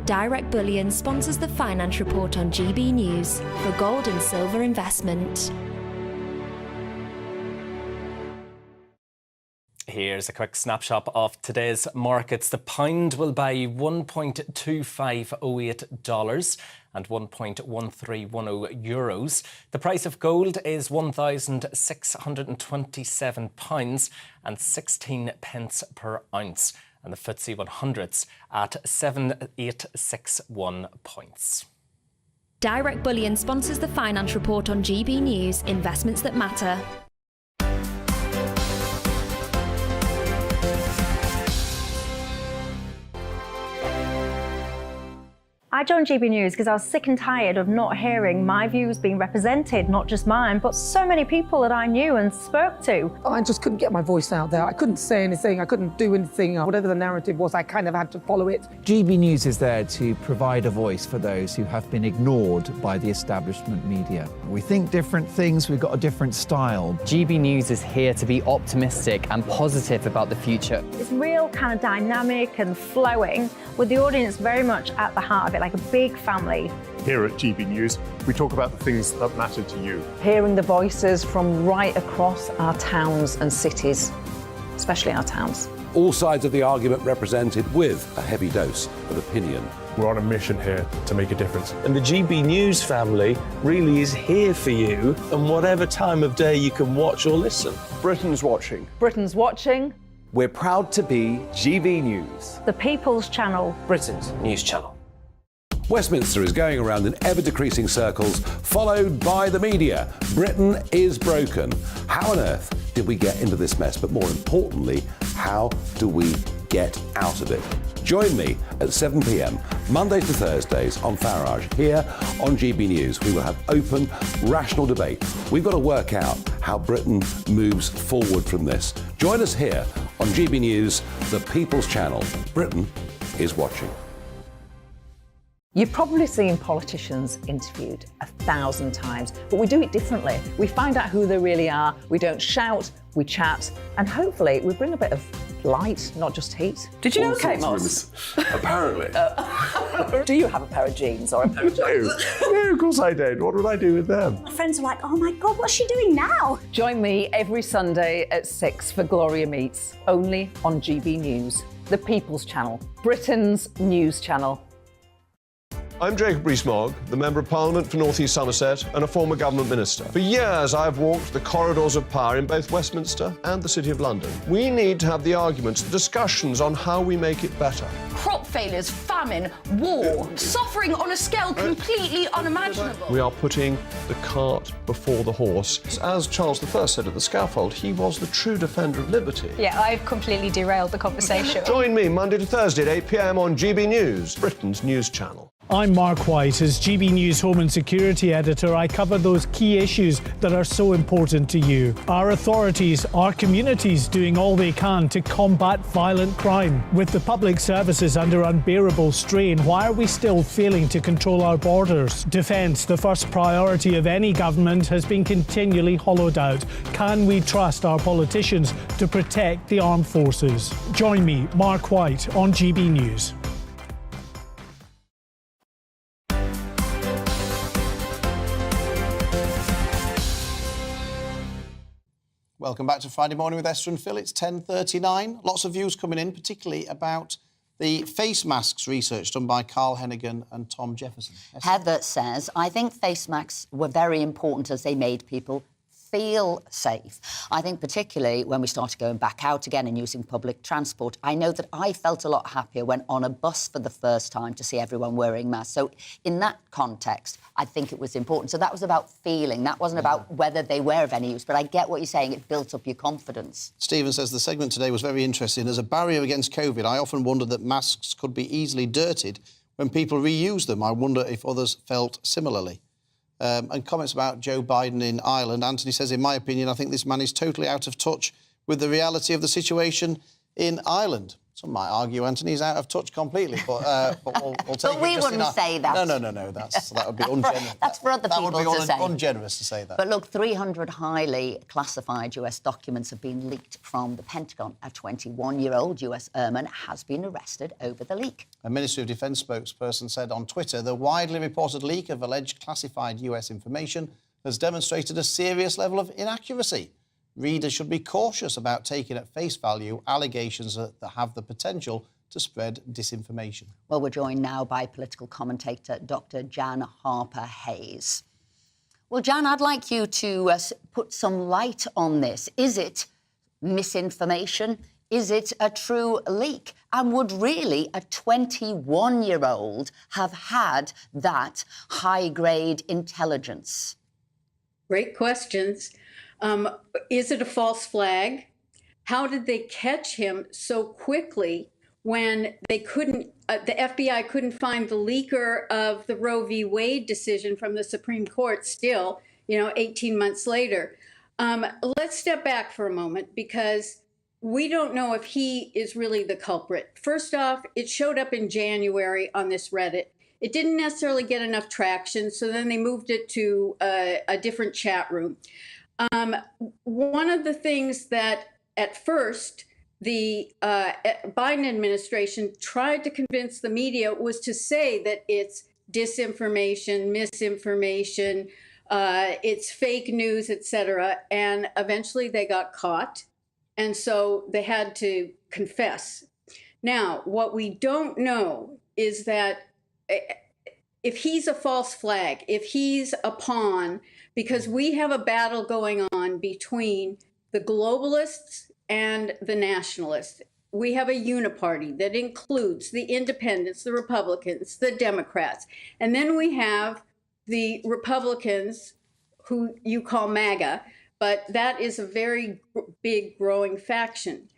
Direct Bullion sponsors the Finance Report on GB News for gold and silver investment. Here's a quick snapshot of today's markets. The pound will buy $1.2508 and 1.1310 euros. The price of gold is £1,627 and 16 pence per ounce. And the FTSE 100's at 7861 points. Direct Bullion sponsors the Finance Report on GB News, investments that matter. I joined GB News because I was sick and tired of not hearing my views being represented, not just mine, but so many people that I knew and spoke to. I just couldn't get my voice out there. I couldn't say anything. I couldn't do anything. Whatever the narrative was, I kind of had to follow it. GB News is there to provide a voice for those who have been ignored by the establishment media. We think different things. We've got a different style. GB News is here to be optimistic and positive about the future. It's real kind of dynamic and flowing, with the audience very much at the heart of it, like a big family. Here at GB News, we talk about the things that matter to you. Hearing the voices from right across our towns and cities, especially our towns. All sides of the argument represented with a heavy dose of opinion. We're on a mission here to make a difference. And the GB News family really is here for you, and whatever time of day you can watch or listen. Britain's watching. Britain's watching. We're proud to be GB News, The People's Channel. Britain's news channel. Westminster is going around in ever-decreasing circles, followed by the media. Britain is broken. How on earth did we get into this mess? But more importantly, how do we get out of it? Join me at 7 p.m, Mondays to Thursdays on Farage, here on GB News. We will have open, rational debate. We've got to work out how Britain moves forward from this. Join us here on GB News, the People's Channel. Britain is watching. You've probably seen politicians interviewed 1,000 times, but we do it differently. We find out who they really are, we don't shout, we chat, and hopefully we bring a bit of light, not just heat. Did you know Kate Moss? Apparently. Do you have a pair of jeans or a pair of jeans? No, of course I don't. What would I do with them? My friends are like, oh my God, what's she doing now? Join me every Sunday at 6 for Gloria Meets, only on GB News, the People's Channel, Britain's news channel. I'm Jacob Rees-Mogg, the Member of Parliament for North East Somerset and a former government minister. For years, I've walked the corridors of power in both Westminster and the City of London. We need to have the arguments, the discussions on how we make it better. Crop failures, famine, war, suffering on a scale completely unimaginable. We are putting the cart before the horse. As Charles I said at the scaffold, he was the true defender of liberty. Yeah, I've completely derailed the conversation. Join me Monday to Thursday at 8 p.m. on GB News, Britain's news channel. I'm Mark White. As GB News Home and Security Editor, I cover those key issues that are so important to you. Our authorities, our communities doing all they can to combat violent crime. With the public services under unbearable strain, why are we still failing to control our borders? Defence, the first priority of any government, has been continually hollowed out. Can we trust our politicians to protect the armed forces? Join me, Mark White, on GB News. Welcome back to Friday Morning with Esther and Phil. It's 10:39. Lots of views coming in, particularly about the face masks research done by Carl Hennigan and Tom Jefferson. Esther? Heather says, I think face masks were very important as they made people feel safe. I think particularly when we started going back out again and using public transport, I know that I felt a lot happier when on a bus for the first time to see everyone wearing masks. So in that context, I think it was important. So that was about feeling. That wasn't about whether they were of any use. But I get what you're saying. It built up your confidence. Stephen says the segment today was very interesting. As a barrier against COVID, I often wondered that masks could be easily dirtied when people reuse them. I wonder if others felt similarly. And comments about Joe Biden in Ireland. Anthony says, in my opinion, I think this man is totally out of touch with the reality of the situation in Ireland. Some might argue Anthony's out of touch completely, but we'll take But we wouldn't say that. No. That would be ungenerous. That's for other people to say. That would be ungenerous to say that. But look, 300 highly classified US documents have been leaked from the Pentagon. A 21-year-old US airman has been arrested over the leak. A Ministry of Defence spokesperson said on Twitter, the widely reported leak of alleged classified US information has demonstrated a serious level of inaccuracy. Readers should be cautious about taking at face value allegations that have the potential to spread disinformation. Well, we're joined now by political commentator Dr. Jan Harper-Hayes. Well, Jan, I'd like you to put some light on this. Is it misinformation? Is it a true leak? And would really a 21-year-old have had that high-grade intelligence? Great questions. Is it a false flag? How did they catch him so quickly when they couldn't, the FBI couldn't find the leaker of the Roe v. Wade decision from the Supreme Court still, 18 months later? Let's step back for a moment because we don't know if he is really the culprit. First off, it showed up in January on this Reddit. It didn't necessarily get enough traction, so then they moved it to a different chat room. One of the things that at first the Biden administration tried to convince the media was to say that it's disinformation, misinformation, it's fake news, etc. And eventually they got caught And so they had to confess. Now, what we don't know is that if he's a false flag, if he's a pawn, because we have a battle going on between the globalists and the nationalists. We have a uniparty that includes the independents, the Republicans, the Democrats. And then we have the Republicans, who you call MAGA, but that is a very big growing faction.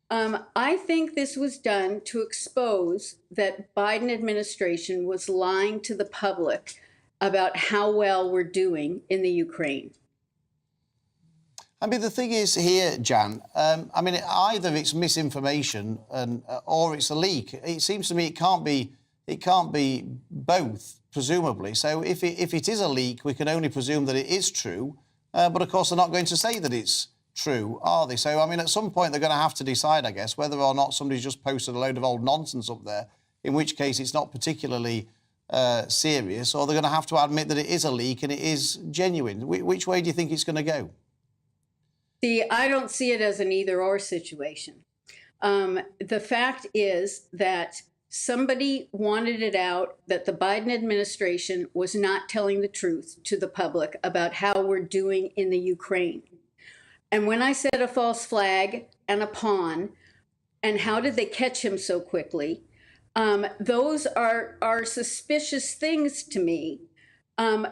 I think this was done to expose that Biden administration was lying to the public about how well we're doing in the Ukraine. I mean, the thing is here, Jan, I mean, either it's misinformation or it's a leak. It seems to me it can't be both, presumably. So if it is a leak, we can only presume that it is true. But of course, they're not going to say that it's true, are they? So, I mean, at some point, they're going to have to decide, I guess, whether or not somebody's just posted a load of old nonsense up there, in which case it's not particularly serious, or they're going to have to admit that it is a leak and it is genuine. Which way do you think it's going to go? See, I don't see it as an either-or situation. The fact is that somebody wanted it out that the Biden administration was not telling the truth to the public about how we're doing in the Ukraine. And when I said a false flag and a pawn, and how did they catch him so quickly, those are suspicious things to me,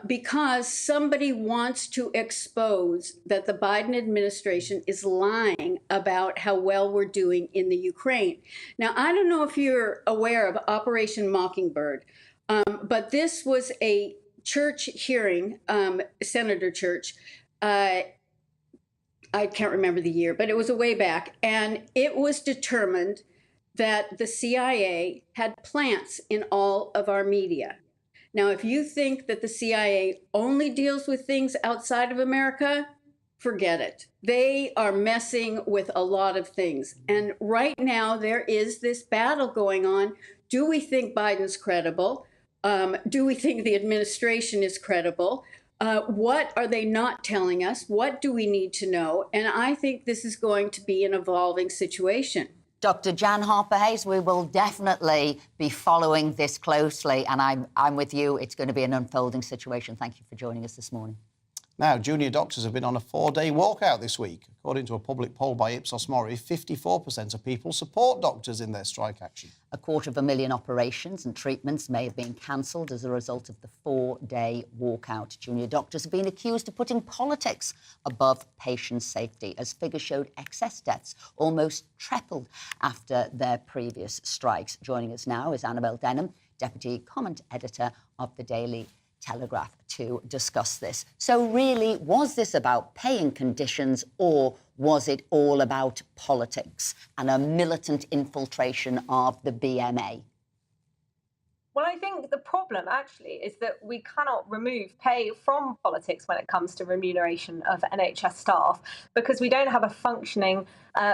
because somebody wants to expose that the Biden administration is lying about how well we're doing in the Ukraine. Now, I don't know if you're aware of Operation Mockingbird, but this was a church hearing, Senator Church. I can't remember the year, but it was a way back. And it was determined that the CIA had plants in all of our media. Now, if you think that the CIA only deals with things outside of America, forget it. They are messing with a lot of things. And right now, there is this battle going on. Do we think Biden's credible? Do we think the administration is credible? What are they not telling us? What do we need to know? And I think this is going to be an evolving situation. Dr. Jan Harper-Hayes, we will definitely be following this closely, and I'm with you. It's going to be an unfolding situation. Thank you for joining us this morning. Now, junior doctors have been on a 4-day walkout this week. According to a public poll by Ipsos Mori, 54% of people support doctors in their strike action. 250,000 operations and treatments may have been cancelled as a result of the 4-day walkout. Junior doctors have been accused of putting politics above patient safety, as figures showed excess deaths almost tripled after their previous strikes. Joining us now is Annabel Denham, Deputy Comment Editor of the Daily Telegraph, to discuss this. So really, was this about paying conditions, or was it all about politics and a militant infiltration of the BMA? Well, I think the problem actually is that we cannot remove pay from politics when it comes to remuneration of NHS staff, because we don't have a functioning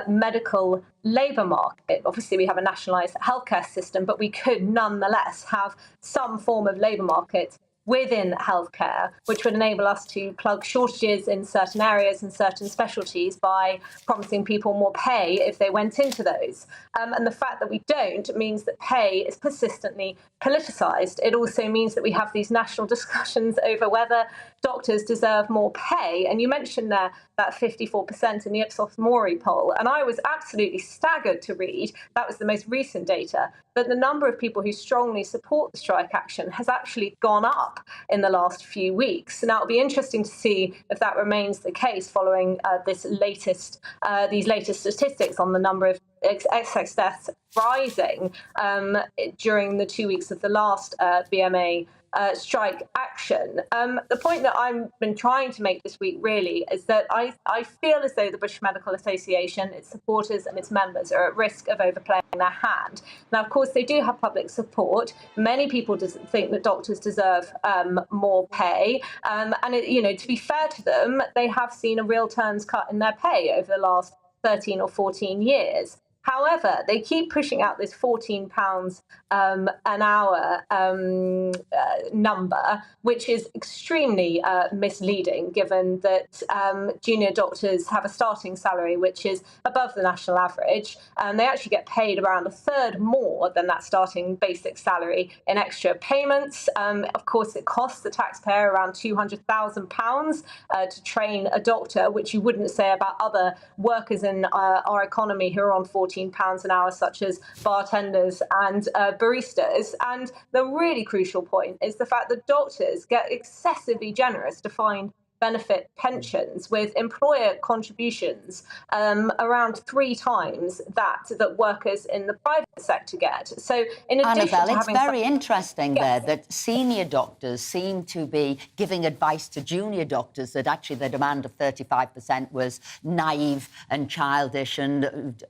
medical labour market. Obviously, we have a nationalised healthcare system, but we could nonetheless have some form of labour market within healthcare, which would enable us to plug shortages in certain areas and certain specialties by promising people more pay if they went into those. And the fact that we don't means that pay is persistently politicised. It also means that we have these national discussions over whether doctors deserve more pay. And you mentioned there that 54% in the Ipsos Mori poll. And I was absolutely staggered to read, that was the most recent data, that the number of people who strongly support the strike action has actually gone up in the last few weeks. Now, it'll be interesting to see if that remains the case following these latest statistics on the number of excess deaths rising during the 2 weeks of the last BMA strike action. The point that I've been trying to make this week really is that I feel as though the British Medical Association, its supporters and its members are at risk of overplaying their hand. Now, of course, they do have public support. Many people think that doctors deserve more pay. And, to be fair to them, they have seen a real terms cut in their pay over the last 13 or 14 years. However, they keep pushing out this £14 an hour number, which is extremely misleading, given that junior doctors have a starting salary which is above the national average. They actually get paid around a third more than that starting basic salary in extra payments. Of course, it costs the taxpayer around £200,000 to train a doctor, which you wouldn't say about other workers in our economy who are on £14 an hour, such as bartenders and baristas. And the really crucial point is the fact that doctors get excessively generous defined benefit pensions with employer contributions around 3 times that workers in the private sector get. So in addition Annabelle, to it's having very interesting there that senior doctors seem to be giving advice to junior doctors that actually the demand of 35% was naive and childish and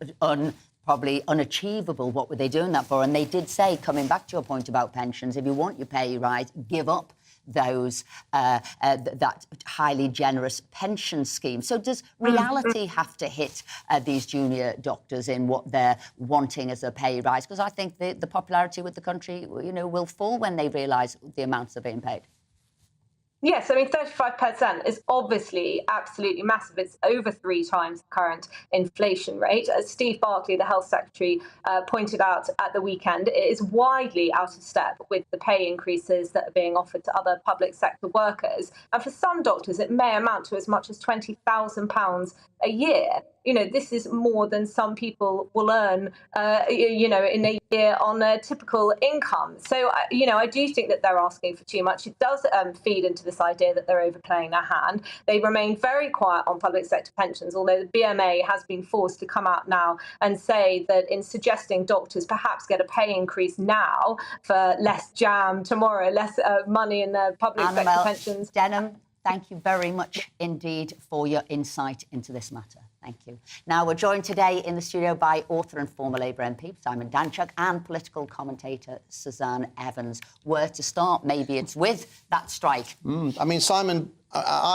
probably unachievable. What were they doing that for? And they did say, coming back to your point about pensions, if you want your pay rise, give up those that highly generous pension scheme. So does reality have to hit these junior doctors in what they're wanting as a pay rise? Because I think the popularity with the country, will fall when they realise the amounts they're being paid. Yes, I mean, 35% is obviously absolutely massive. It's over 3 times the current inflation rate. As Steve Barclay, the Health Secretary, pointed out at the weekend, it is widely out of step with the pay increases that are being offered to other public sector workers. And for some doctors, it may amount to as much as £20,000 a year. This is more than some people will earn, in a year on a typical income. So, I do think that they're asking for too much. It does feed into this idea that they're overplaying their hand. They remain very quiet on public sector pensions, although the BMA has been forced to come out now and say that in suggesting doctors perhaps get a pay increase now for less jam tomorrow, less money in their public sector pensions. Denham, thank you very much indeed for your insight into this matter. Thank you. Now, we're joined today in the studio by author and former Labour MP Simon Danczuk and political commentator Suzanne Evans. Where to start? Maybe it's with that strike. I mean, Simon,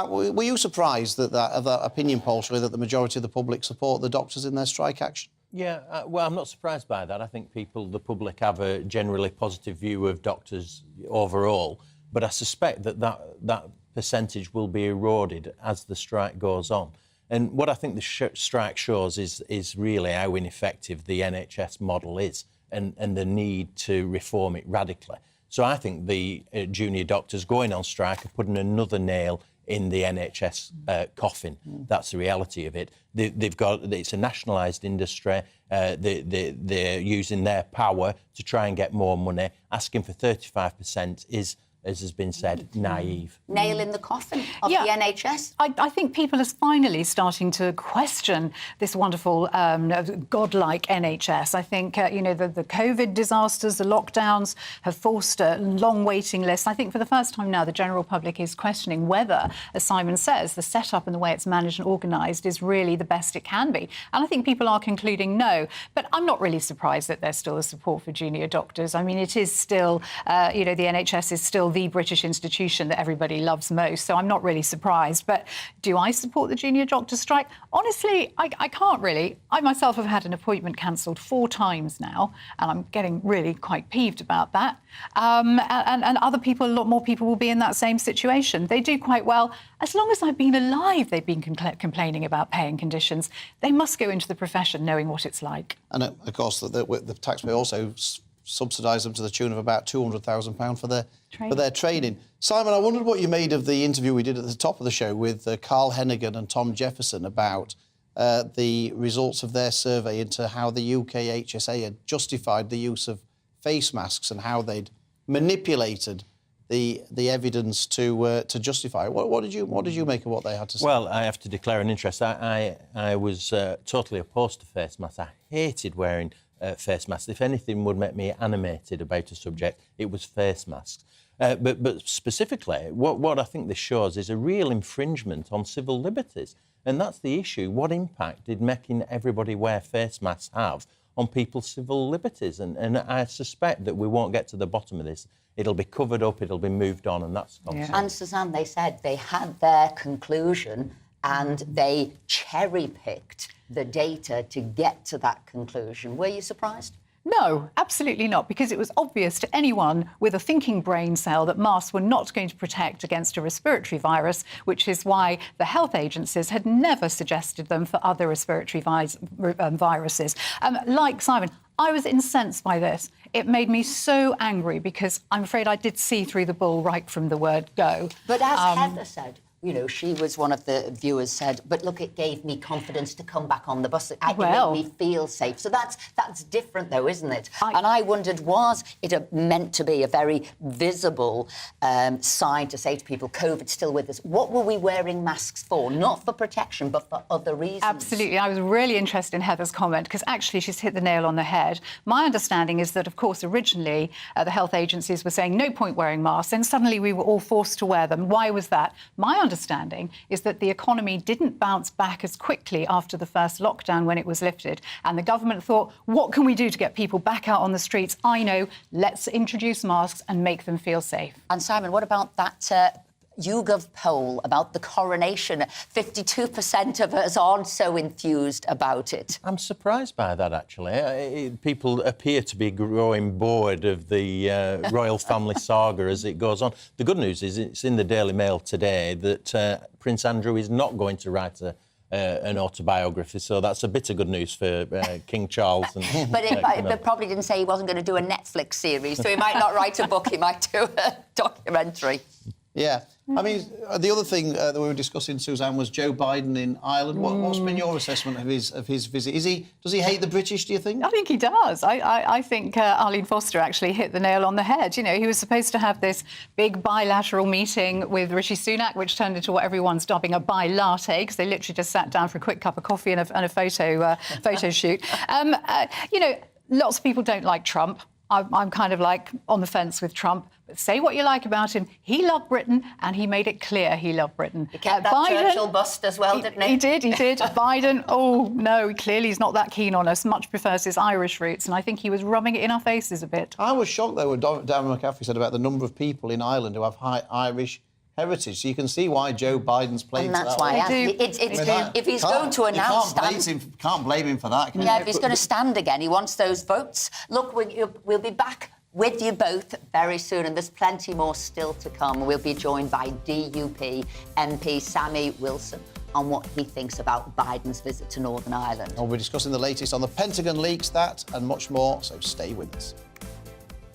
were you surprised that opinion poll showed that the majority of the public support the doctors in their strike action? Yeah, well, I'm not surprised by that. I think the public have a generally positive view of doctors overall, but I suspect that percentage will be eroded as the strike goes on. And what I think the strike shows is really how ineffective the NHS model is and the need to reform it radically. So I think the junior doctors going on strike are putting another nail in the NHS coffin. That's the reality of it. It's a nationalised industry. They're using their power to try and get more money. Asking for 35% is, as has been said, naive. Nail in the coffin of the NHS? I think people are finally starting to question this wonderful, godlike NHS. I think, the COVID disasters, the lockdowns have forced a long waiting list. I think for the first time now, the general public is questioning whether, as Simon says, the setup and the way it's managed and organised is really the best it can be. And I think people are concluding no. But I'm not really surprised that there's still a support for junior doctors. I mean, it is still, the NHS is still the British institution that everybody loves most, so I'm not really surprised. But do I support the junior doctor strike? Honestly, I can't really. I myself have had an appointment cancelled 4 times now, and I'm getting really quite peeved about that. And other people, a lot more people will be in that same situation. They do quite well. As long as I've been alive, they've been complaining about pay and conditions. They must go into the profession knowing what it's like. And, of course, the taxpayer also subsidise them to the tune of about £200,000 for their training. Simon, I wondered what you made of the interview we did at the top of the show with Carl Hennigan and Tom Jefferson about the results of their survey into how the UK HSA had justified the use of face masks and how they'd manipulated the evidence to justify it. What did you make of what they had to say? Well, I have to declare an interest. I was totally opposed to face masks. I hated wearing face masks. If anything would make me animated about a subject, it was face masks. But specifically, what I think this shows is a real infringement on civil liberties. And that's the issue. What impact did making everybody wear face masks have on people's civil liberties? And I suspect that we won't get to the bottom of this. It'll be covered up, it'll be moved on, and that's concerning. And Suzanne, they said they had their conclusion and they cherry-picked the data to get to that conclusion. Were you surprised? No, absolutely not, because it was obvious to anyone with a thinking brain cell that masks were not going to protect against a respiratory virus, which is why the health agencies had never suggested them for other respiratory viruses. Like Simon, I was incensed by this. It made me so angry because I'm afraid I did see through the bull right from the word go. But as Heather said, you know, she was one of the viewers said, but look, it gave me confidence to come back on the bus. It made me feel safe. So that's different, though, isn't it? And I wondered, was it meant to be a very visible sign to say to people, COVID's still with us? What were we wearing masks for? Not for protection, but for other reasons. Absolutely. I was really interested in Heather's comment because actually she's hit the nail on the head. My understanding is that, of course, originally the health agencies were saying no point wearing masks, and suddenly we were all forced to wear them. Why was that? My understanding is that the economy didn't bounce back as quickly after the first lockdown when it was lifted, and the government thought, what can we do to get people back out on the streets? I know, let's introduce masks and make them feel safe. And Simon, what about that YouGov poll about the coronation? 52% of us aren't so enthused about it. I'm surprised by that, actually. People appear to be growing bored of the royal family saga as it goes on. The good news is it's in the Daily Mail today that Prince Andrew is not going to write an autobiography, so that's a bit of good news for King Charles. And, but it probably didn't say he wasn't going to do a Netflix series, so he might not write a book, he might do a documentary. Yeah. I mean, the other thing that we were discussing, Suzanne, was Joe Biden in Ireland. What's been your assessment of his visit? Does he hate the British, do you think? I think he does. I think Arlene Foster actually hit the nail on the head. You know, he was supposed to have this big bilateral meeting with Rishi Sunak, which turned into what everyone's dubbing a bi-latte, because they literally just sat down for a quick cup of coffee and a photo shoot. You know, lots of people don't like Trump. I'm kind of like on the fence with Trump. But say what you like about him. He loved Britain, and he made it clear he loved Britain. He kept that Biden, Churchill bust as well, didn't he? He did. Biden, oh, no, clearly he's not that keen on us, much prefers his Irish roots, and I think he was rubbing it in our faces a bit. I was shocked, though, when Darren McCaffrey said about the number of people in Ireland who have high Irish heritage. So you can see why Joe Biden's playing. And that's why if he's going to announce... Can't blame him for that, can you? Yeah, if he's going to stand again, he wants those votes. Look, we'll be back with you both very soon, and there's plenty more still to come. We'll be joined by DUP MP Sammy Wilson on what he thinks about Biden's visit to Northern Ireland. We'll be discussing the latest on the Pentagon leaks, that and much more, so stay with us.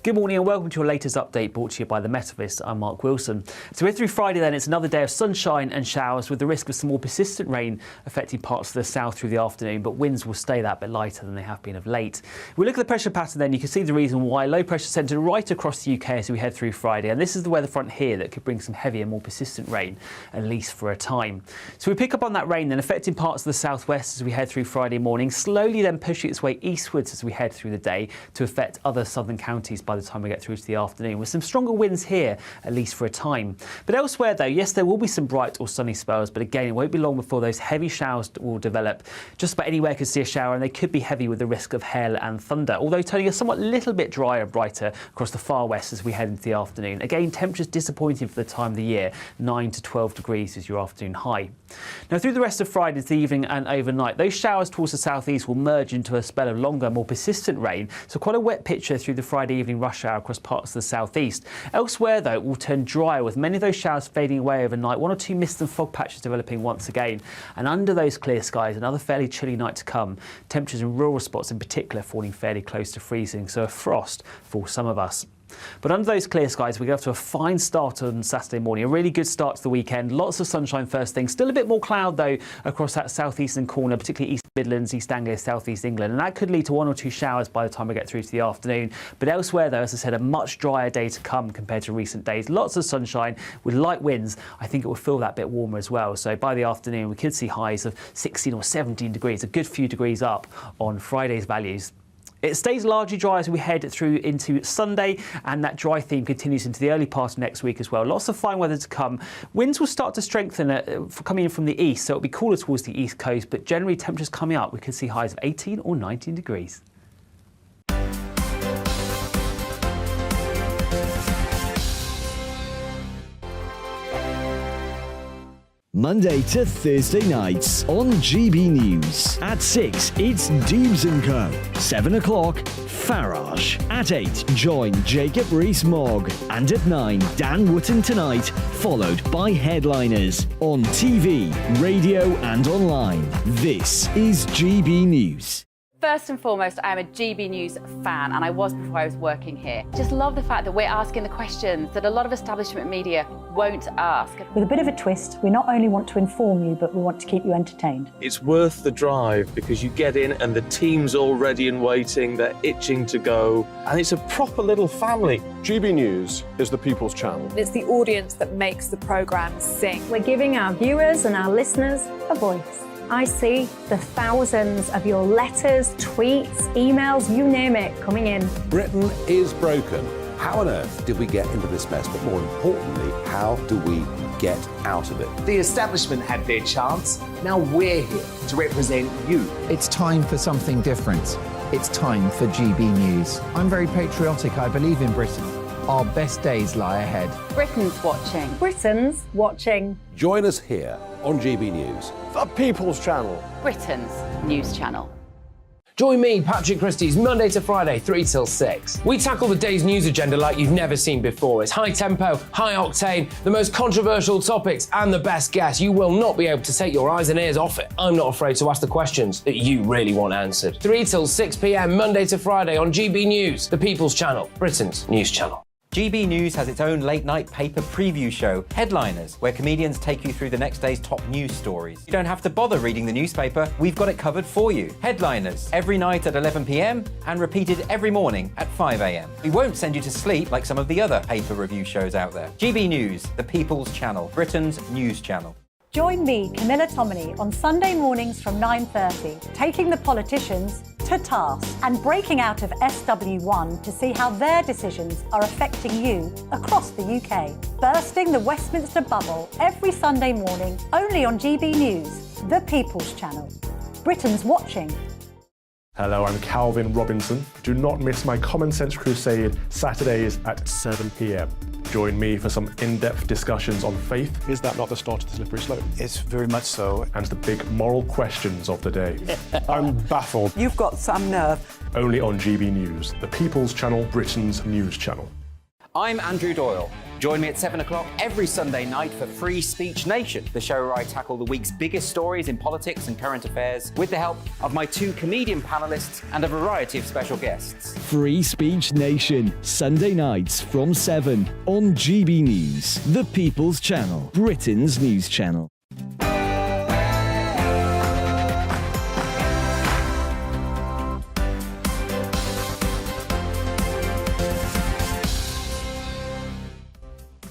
Good morning and welcome to your latest update brought to you by The Metaverse. I'm Mark Wilson. So we're through Friday then. It's another day of sunshine and showers with the risk of some more persistent rain affecting parts of the south through the afternoon, but winds will stay that bit lighter than they have been of late. If we look at the pressure pattern then, you can see the reason why. Low pressure centred right across the UK as we head through Friday, and this is the weather front here that could bring some heavier, more persistent rain, at least for a time. So we pick up on that rain then affecting parts of the southwest as we head through Friday morning, slowly then pushing its way eastwards as we head through the day to affect other southern counties by the time we get through to the afternoon, with some stronger winds here, at least for a time. But elsewhere, though, yes, there will be some bright or sunny spells, but again, it won't be long before those heavy showers will develop. Just about anywhere could see a shower, and they could be heavy with the risk of hail and thunder, although turning a somewhat little bit drier and brighter across the far west as we head into the afternoon. Again, temperatures disappointing for the time of the year. 9 to 12 degrees is your afternoon high. Now, through the rest of Friday into the evening and overnight, those showers towards the southeast will merge into a spell of longer, more persistent rain, so quite a wet picture through the Friday evening rush hour across parts of the southeast. Elsewhere, though, it will turn drier with many of those showers fading away overnight, one or two mist and fog patches developing once again. And under those clear skies, another fairly chilly night to come. Temperatures in rural spots in particular falling fairly close to freezing, so a frost for some of us. But under those clear skies, we go off to a fine start on Saturday morning, a really good start to the weekend. Lots of sunshine first thing. Still a bit more cloud, though, across that southeastern corner, particularly East Midlands, East Anglia, southeast England. And that could lead to one or two showers by the time we get through to the afternoon. But elsewhere, though, as I said, a much drier day to come compared to recent days. Lots of sunshine with light winds. I think it will feel that bit warmer as well. So by the afternoon, we could see highs of 16 or 17 degrees, a good few degrees up on Friday's values. It stays largely dry as we head through into Sunday, and that dry theme continues into the early part of next week as well. Lots of fine weather to come. Winds will start to strengthen coming in from the east, so it'll be cooler towards the east coast, but generally temperatures coming up, we could see highs of 18 or 19 degrees. Monday to Thursday nights on GB News. At 6, it's Dubes & Co. 7 o'clock, Farage. At 8, join Jacob Rees-Mogg. And at 9, Dan Wootton Tonight, followed by Headliners. On TV, radio and online. This is GB News. First and foremost, I am a GB News fan, and I was before I was working here. Just love the fact that we're asking the questions that a lot of establishment media won't ask. With a bit of a twist, we not only want to inform you, but we want to keep you entertained. It's worth the drive because you get in and the team's all ready and waiting, they're itching to go, and it's a proper little family. GB News is the People's Channel. It's the audience that makes the programme sing. We're giving our viewers and our listeners a voice. I see the thousands of your letters, tweets, emails, you name it, coming in. Britain is broken. How on earth did we get into this mess? But more importantly, how do we get out of it? The establishment had their chance. Now we're here to represent you. It's time for something different. It's time for GB News. I'm very patriotic. I believe in Britain. Our best days lie ahead. Britain's watching. Britain's watching. Join us here on GB News. The People's Channel. Britain's news channel. Join me, Patrick Christie's, Monday to Friday, 3 till 6. We tackle the day's news agenda like you've never seen before. It's high tempo, high octane, the most controversial topics, and the best guests. You will not be able to take your eyes and ears off it. I'm not afraid to ask the questions that you really want answered. 3 till 6 p.m, Monday to Friday on GB News, the People's Channel, Britain's news channel. GB News has its own late-night paper preview show, Headliners, where comedians take you through the next day's top news stories. You don't have to bother reading the newspaper, we've got it covered for you. Headliners, every night at 11 p.m, and repeated every morning at 5 a.m. We won't send you to sleep like some of the other paper review shows out there. GB News, the People's Channel, Britain's news channel. Join me, Camilla Tominey, on Sunday mornings from 9:30, taking the politicians to task and breaking out of SW1 to see how their decisions are affecting you across the UK. Bursting the Westminster bubble every Sunday morning, only on GB News, the People's Channel. Britain's watching. Hello, I'm Calvin Robinson. Do not miss my Common Sense Crusade Saturdays at 7 p.m. Join me for some in-depth discussions on faith. Is that not the start of the slippery slope? It's very much so. And the big moral questions of the day. I'm baffled. You've got some nerve. Only on GB News, the People's Channel, Britain's news channel. I'm Andrew Doyle. Join me at 7 o'clock every Sunday night for Free Speech Nation, the show where I tackle the week's biggest stories in politics and current affairs with the help of my 2 comedian panellists and a variety of special guests. Free Speech Nation, Sunday nights from 7 on GB News, the People's Channel, Britain's news channel.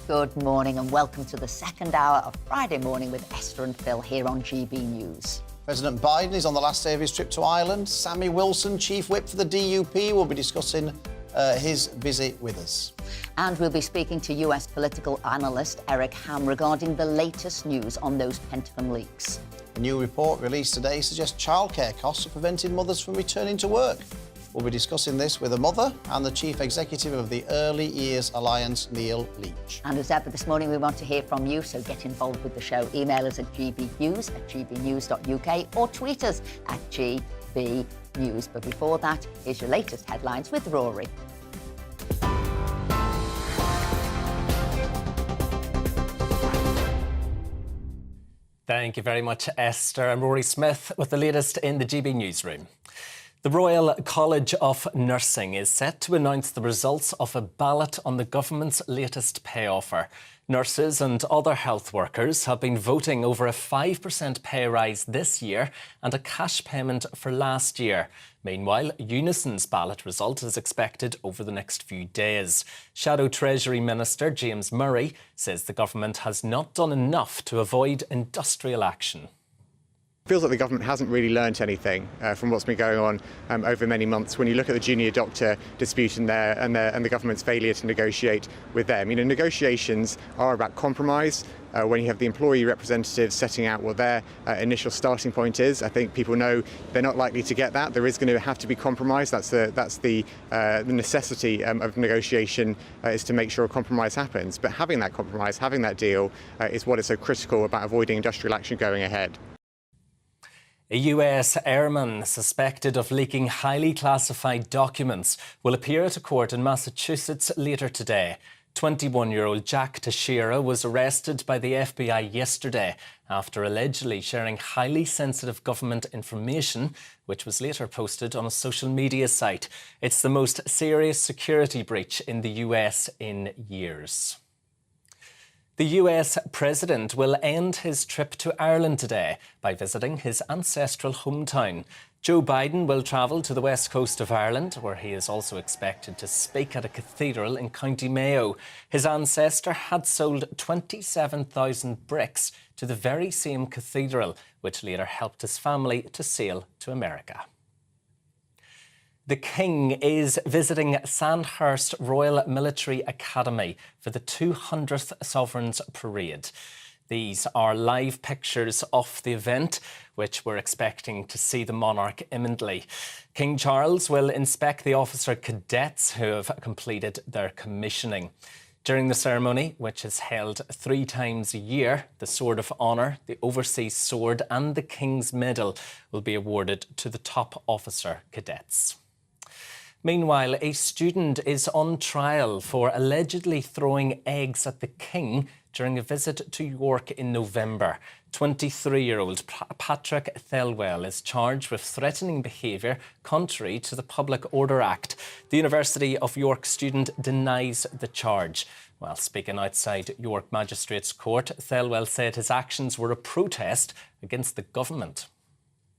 Good morning and welcome to the second hour of Friday Morning with Esther and Phil here on GB News. President Biden is on the last day of his trip to Ireland. Sammy Wilson, Chief Whip for the DUP, will be discussing his visit with us. And we'll be speaking to US political analyst Eric Ham regarding the latest news on those Pentagon leaks. A new report released today suggests childcare costs are preventing mothers from returning to work. We'll be discussing this with a mother and the Chief Executive of the Early Years Alliance, Neil Leach. And as ever this morning, we want to hear from you, so get involved with the show. Email us at gbnews@gbnews.uk or tweet us at gbnews. But before that, here's your latest headlines with Rory. Thank you very much, Esther. I'm Rory Smith with the latest in the GB Newsroom. The Royal College of Nursing is set to announce the results of a ballot on the government's latest pay offer. Nurses and other health workers have been voting over a 5% pay rise this year and a cash payment for last year. Meanwhile, Unison's ballot result is expected over the next few days. Shadow Treasury Minister James Murray says the government has not done enough to avoid industrial action. feels like the government hasn't really learnt anything from what's been going on over many months. When you look at the junior doctor dispute and the government's failure to negotiate with them, negotiations are about compromise. When you have the employee representatives setting out what their initial starting point is, I think people know they're not likely to get that. There is going to have to be compromise. That's the necessity of negotiation is to make sure a compromise happens. But having that compromise, having that deal, is what is so critical about avoiding industrial action going ahead. A US airman suspected of leaking highly classified documents will appear at a court in Massachusetts later today. 21-year-old Jack Teixeira was arrested by the FBI yesterday after allegedly sharing highly sensitive government information, which was later posted on a social media site. It's the most serious security breach in the US in years. The US president will end his trip to Ireland today by visiting his ancestral hometown. Joe Biden will travel to the west coast of Ireland, where he is also expected to speak at a cathedral in County Mayo. His ancestor had sold 27,000 bricks to the very same cathedral, which later helped his family to sail to America. The King is visiting Sandhurst Royal Military Academy for the 200th Sovereign's Parade. These are live pictures of the event, which we're expecting to see the monarch imminently. King Charles will inspect the officer cadets who have completed their commissioning. During the ceremony, which is held 3 times a year, the Sword of Honour, the Overseas Sword and the King's Medal will be awarded to the top officer cadets. Meanwhile, a student is on trial for allegedly throwing eggs at the King during a visit to York in November. 23-year-old Patrick Thelwell is charged with threatening behaviour contrary to the Public Order Act. The University of York student denies the charge. While speaking outside York Magistrates Court, Thelwell said his actions were a protest against the government.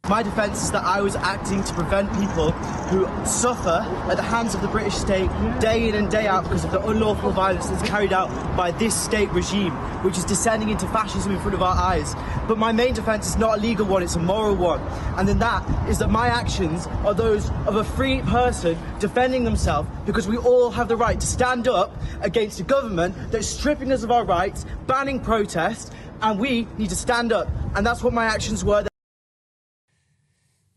My defence is that I was acting to prevent people who suffer at the hands of the British state day in and day out because of the unlawful violence that's carried out by this state regime, which is descending into fascism in front of our eyes. But my main defence is not a legal one, it's a moral one. And then that is that my actions are those of a free person defending themselves, because we all have the right to stand up against a government that's stripping us of our rights, banning protest, and we need to stand up. And that's what my actions were.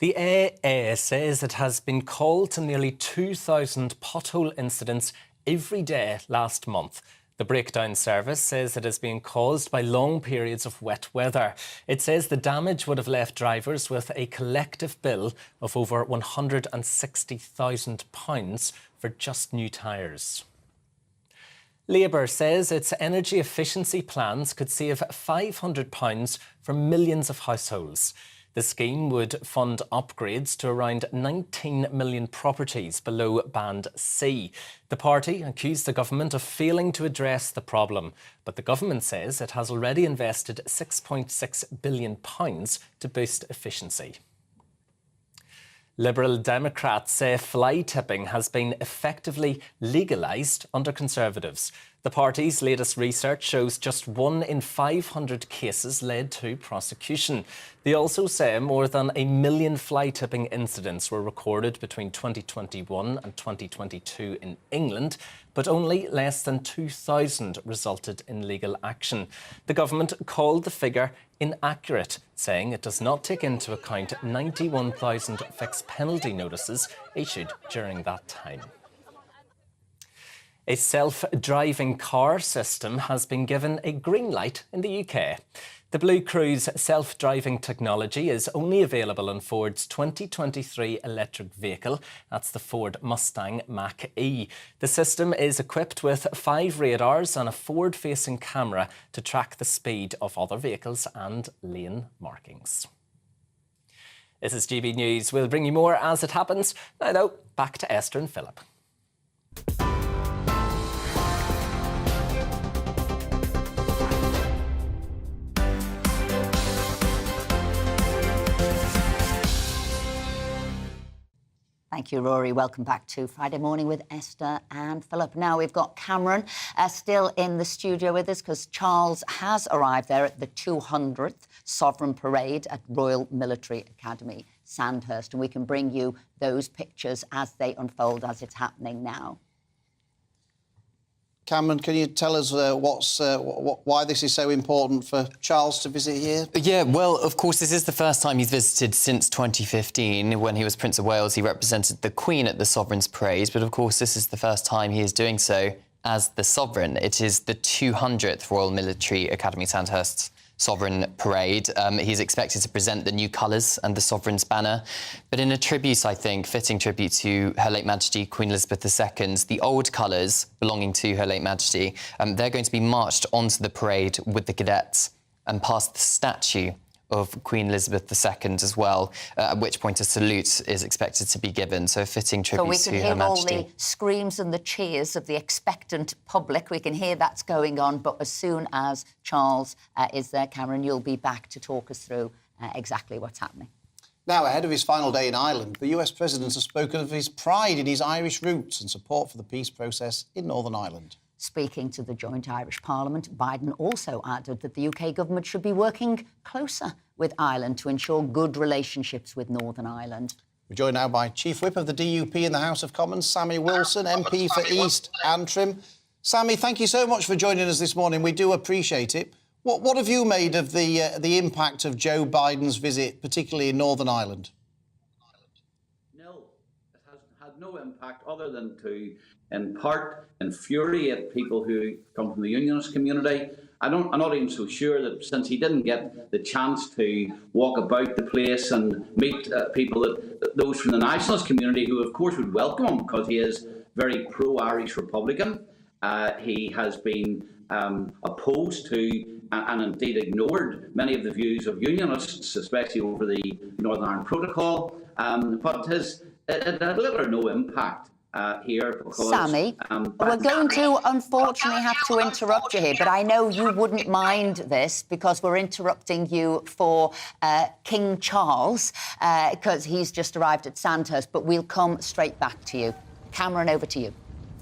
The AA says it has been called to nearly 2,000 pothole incidents every day last month. The breakdown service says it is being caused by long periods of wet weather. It says the damage would have left drivers with a collective bill of over £160,000 for just new tyres. Labour says its energy efficiency plans could save £500 for millions of households. The scheme would fund upgrades to around 19 million properties below Band C. The party accused the government of failing to address the problem, but the government says it has already invested £6.6 billion to boost efficiency. Liberal Democrats say fly tipping has been effectively legalised under Conservatives. The party's latest research shows just 1 in 500 cases led to prosecution. They also say more than 1 million fly tipping incidents were recorded between 2021 and 2022 in England, but only less than 2,000 resulted in legal action. The government called the figure inaccurate, saying it does not take into account 91,000 fixed penalty notices issued during that time. A self-driving car system has been given a green light in the UK. The Blue Cruise self-driving technology is only available on Ford's 2023 electric vehicle. That's the Ford Mustang Mach-E. The system is equipped with 5 radars and a forward-facing camera to track the speed of other vehicles and lane markings. This is GB News. We'll bring you more as it happens. Now, though, back to Esther and Philip. Thank Thank you, Rory. Welcome back to Friday Morning with Esther and Philip. Now we've got Cameron still in the studio with us because Charles has arrived there at the 200th Sovereign Parade at Royal Military Academy, Sandhurst, and we can bring you those pictures as they unfold as it's happening now. Cameron, can you tell us why this is so important for Charles to visit here? Yeah, well, of course, this is the first time he's visited since 2015. When he was Prince of Wales, he represented the Queen at the Sovereign's Parade. But, of course, this is the first time he is doing so as the Sovereign. It is the 200th Royal Military Academy Sandhurst Sovereign Parade. He's expected to present the new colours and the Sovereign's banner. But in a tribute, I think, fitting tribute to Her late Majesty Queen Elizabeth II, the old colours belonging to Her late Majesty, they're going to be marched onto the parade with the cadets and past the statue of Queen Elizabeth II as well, at which point a salute is expected to be given. So a fitting tribute to Her Majesty. So we can hear all the screams and the cheers of the expectant public. We can hear that's going on, but as soon as Charles is there, Cameron, you'll be back to talk us through exactly what's happening. Now, ahead of his final day in Ireland, the US President has spoken of his pride in his Irish roots and support for the peace process in Northern Ireland. Speaking to the joint Irish Parliament, Biden also added that the UK government should be working closer with Ireland to ensure good relationships with Northern Ireland. We're joined now by Chief Whip of the DUP in the House of Commons, Sammy Wilson, MP for East Antrim. Sammy, thank you so much for joining us this morning. We do appreciate it. What have you made of the impact of Joe Biden's visit, particularly in Northern Ireland? No, it has had no impact other than to, in part, infuriate people who come from the unionist community. I'm not even so sure that since he didn't get the chance to walk about the place and meet people, those from the nationalist community who, of course, would welcome him because he is very pro-Irish Republican. He has been opposed to and indeed ignored many of the views of unionists, especially over the Northern Ireland Protocol. But it had little or no impact here because... Sammy, we're going to unfortunately have to interrupt you here, but I know you wouldn't mind this because we're interrupting you for King Charles because he's just arrived at Sandhurst, but we'll come straight back to you. Cameron, over to you.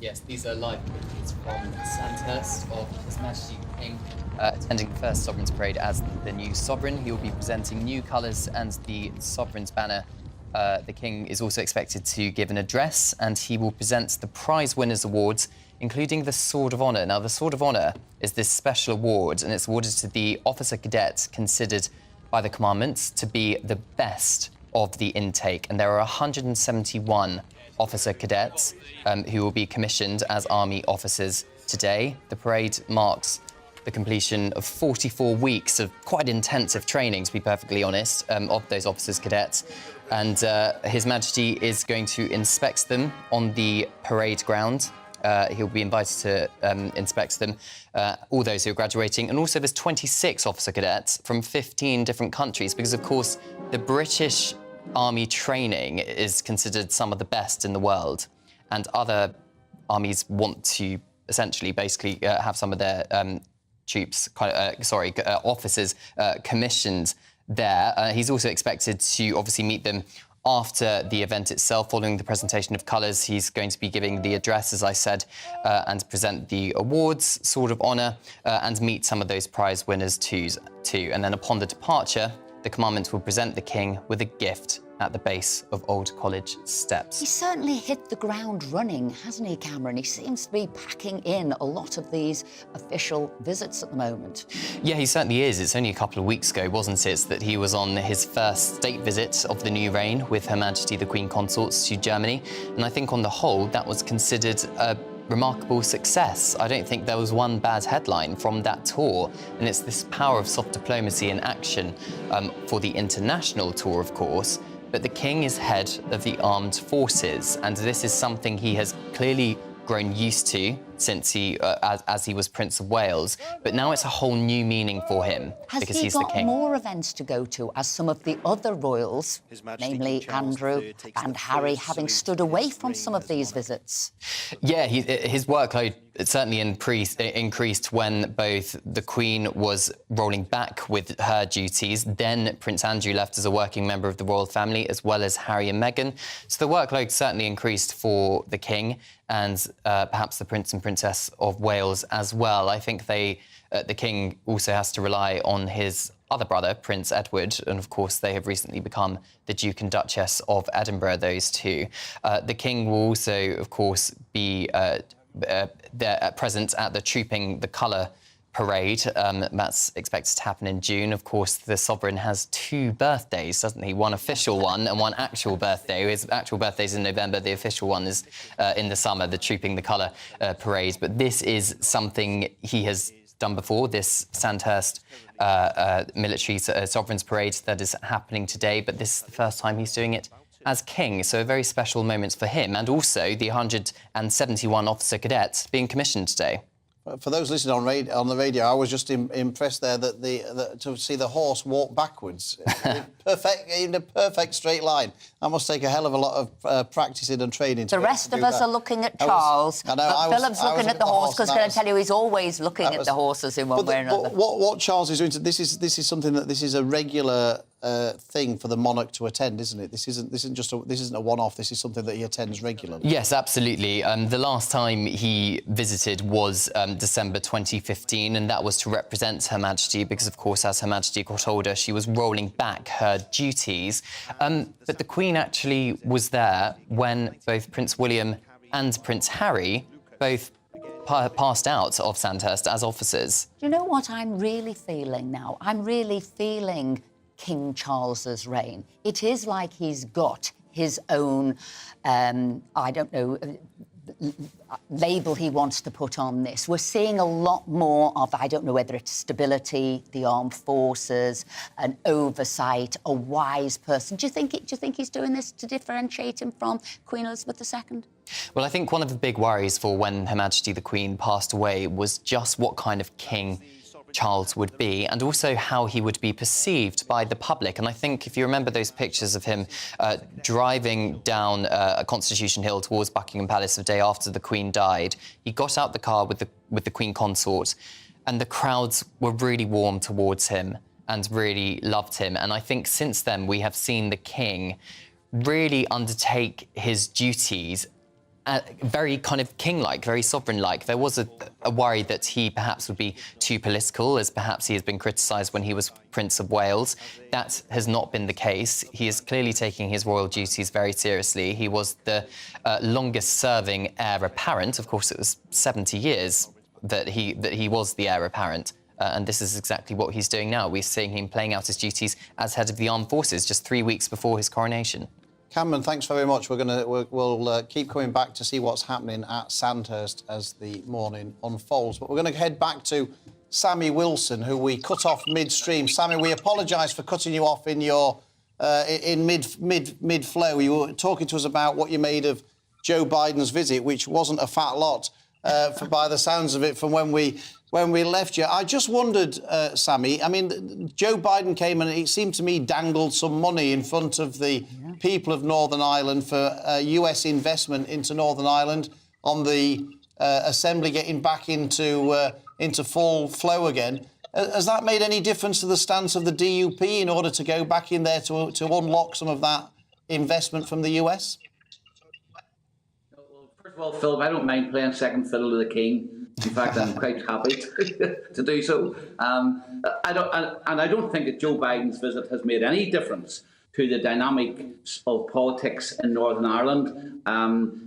Yes, these are live pictures from Sandhurst of His Majesty the King attending the first Sovereign's Parade as the new Sovereign. He will be presenting new colours and the Sovereign's banner. The King is also expected to give an address and he will present the prize winners' awards, including the Sword of Honour. Now, the Sword of Honour is this special award and it's awarded to the officer cadet considered by the commandments to be the best of the intake. And there are 171 officer cadets who will be commissioned as army officers today. The parade marks the completion of 44 weeks of quite intensive training, to be perfectly honest, of those officers cadets. And His Majesty is going to inspect them on the parade ground. He'll be invited to inspect them, all those who are graduating. And also there's 26 officer cadets from 15 different countries, because, of course, the British Army training is considered some of the best in the world. And other armies want to essentially basically have some of their officers commissioned there. He's also expected to obviously meet them after the event itself. Following the presentation of colours, he's going to be giving the address, as I said, and present the awards, Sword of Honour, and meet some of those prize winners too. And then upon the departure, the commandment will present the King with a gift at the base of Old College steps. He's certainly hit the ground running, hasn't he, Cameron? He seems to be packing in a lot of these official visits at the moment. Yeah, he certainly is. It's only a couple of weeks ago, wasn't it, that he was on his first state visit of the new reign with Her Majesty the Queen Consorts to Germany. And I think on the whole, that was considered a remarkable success. I don't think there was one bad headline from that tour. And it's this power of soft diplomacy in action for the international tour, of course. But the King is head of the armed forces, and this is something he has clearly grown used to since he, as he was Prince of Wales. But now it's a whole new meaning for him because he's the King. Has he got more events to go to, as some of the other royals, namely Andrew and Harry, having stood away from some of these visits? Yeah, his workload it certainly increased when both the Queen was rolling back with her duties, then Prince Andrew left as a working member of the royal family, as well as Harry and Meghan. So the workload certainly increased for the King and perhaps the Prince and Princess of Wales as well. I think the King also has to rely on his other brother, Prince Edward, and of course they have recently become the Duke and Duchess of Edinburgh, those two. The King will also, of course, be present at the Trooping the Colour parade. That's expected to happen in June. Of course, the Sovereign has 2 birthdays, doesn't he? One official one and one actual birthday. His actual birthday is in November. The official one is in the summer, the Trooping the Colour parade. But this is something he has done before, this Sandhurst military Sovereign's parade that is happening today. But this is the first time he's doing it as King, so a very special moment for him, and also the 171 officer cadets being commissioned today. For those listening on the radio, I was just impressed there that to see the horse walk backwards in a perfect straight line. That must take a hell of a lot of practicing and training. The rest of us are looking at Charles, but Philip's looking at the horse, because can I tell you, he's always looking at the horses in one way or another. What Charles is doing, this is something that this is a regular thing for the monarch to attend, isn't it? This isn't a one-off. This is something that he attends regularly. Yes, absolutely. The last time he visited was December 2015, and that was to represent Her Majesty, because of course, as Her Majesty got older, she was rolling back her duties. But the Queen actually was there when both Prince William and Prince Harry both passed out of Sandhurst as officers. Do you know what I'm really feeling now? I'm really feeling King Charles's reign. It is like he's got his own, I don't know, label he wants to put on this. We're seeing a lot more of, I don't know whether it's stability, the armed forces, an oversight, a wise person. Do you think he's doing this to differentiate him from Queen Elizabeth II? Well, I think one of the big worries for when Her Majesty the Queen passed away was just what kind of king Charles would be, and also how he would be perceived by the public. And I think if you remember those pictures of him driving down Constitution Hill towards Buckingham Palace the day after the Queen died, he got out the car with the Queen Consort, and the crowds were really warm towards him and really loved him. And I think since then we have seen the King really undertake his duties very kind of king-like, very sovereign-like. There was a worry that he perhaps would be too political, as perhaps he has been criticised when he was Prince of Wales. That has not been the case. He is clearly taking his royal duties very seriously. He was the longest-serving heir apparent. Of course, it was 70 years that he was the heir apparent. And this is exactly what he's doing now. We're seeing him playing out his duties as head of the armed forces just 3 weeks before his coronation. Cameron, thanks very much. We'll keep coming back to see what's happening at Sandhurst as the morning unfolds. But we're going to head back to Sammy Wilson, who we cut off midstream. Sammy, we apologise for cutting you off in your mid flow. You were talking to us about what you made of Joe Biden's visit, which wasn't a fat lot, by the sounds of it, from when we left you. I just wondered, Sammy, I mean, Joe Biden came and it seemed to me dangled some money in front of the people of Northern Ireland for US investment into Northern Ireland on the Assembly getting back into full flow again. Has that made any difference to the stance of the DUP in order to go back in there to unlock some of that investment from the US? Well, first of all, Philip, I don't mind playing second fiddle to the King. In fact, I'm quite happy to do so. I don't think that Joe Biden's visit has made any difference to the dynamics of politics in Northern Ireland.